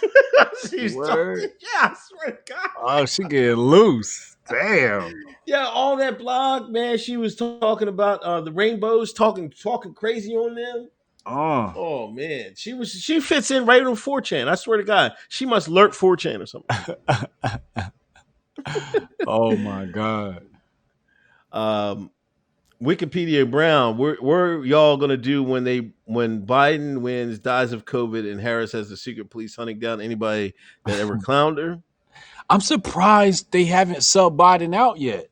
Word. Yeah, I swear to God. Oh, she getting loose. Damn. Yeah, all that blog, man. She was talking about the rainbows, talking crazy on them. Oh. Oh man, she fits in right on 4chan. I swear to God, she must lurk 4chan or something. Oh my God. Wikipedia Brown, what y'all gonna do when Biden wins, dies of COVID, and Harris has the secret police hunting down anybody that ever clowned her? I'm surprised they haven't sub Biden out yet.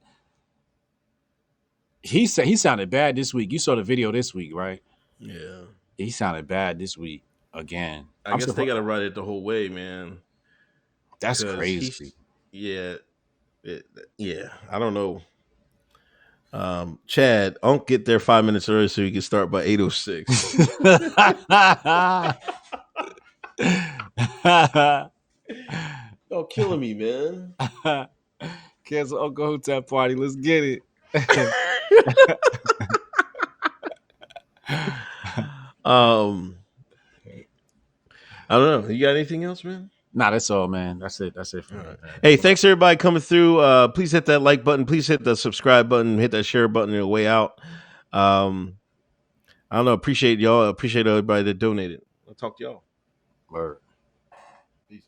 He sounded bad this week. You saw the video this week, right? Yeah. He sounded bad this week again. I guess they got to ride it the whole way, man. That's 'Cause crazy. yeah, I don't know. Chad, Unc get there 5 minutes early so he can start by 8:06. Oh, killing me, man. Cancel Uncle Hotep party. Let's get it. I don't know. You got anything else, man? Nah, that's all, man. That's it. That's it for me. Right. Hey, thanks everybody coming through. Please hit that like button. Please hit the subscribe button. Hit that share button on your way out. I don't know. Appreciate y'all. Appreciate everybody that donated. I'll talk to y'all. Word. Peace.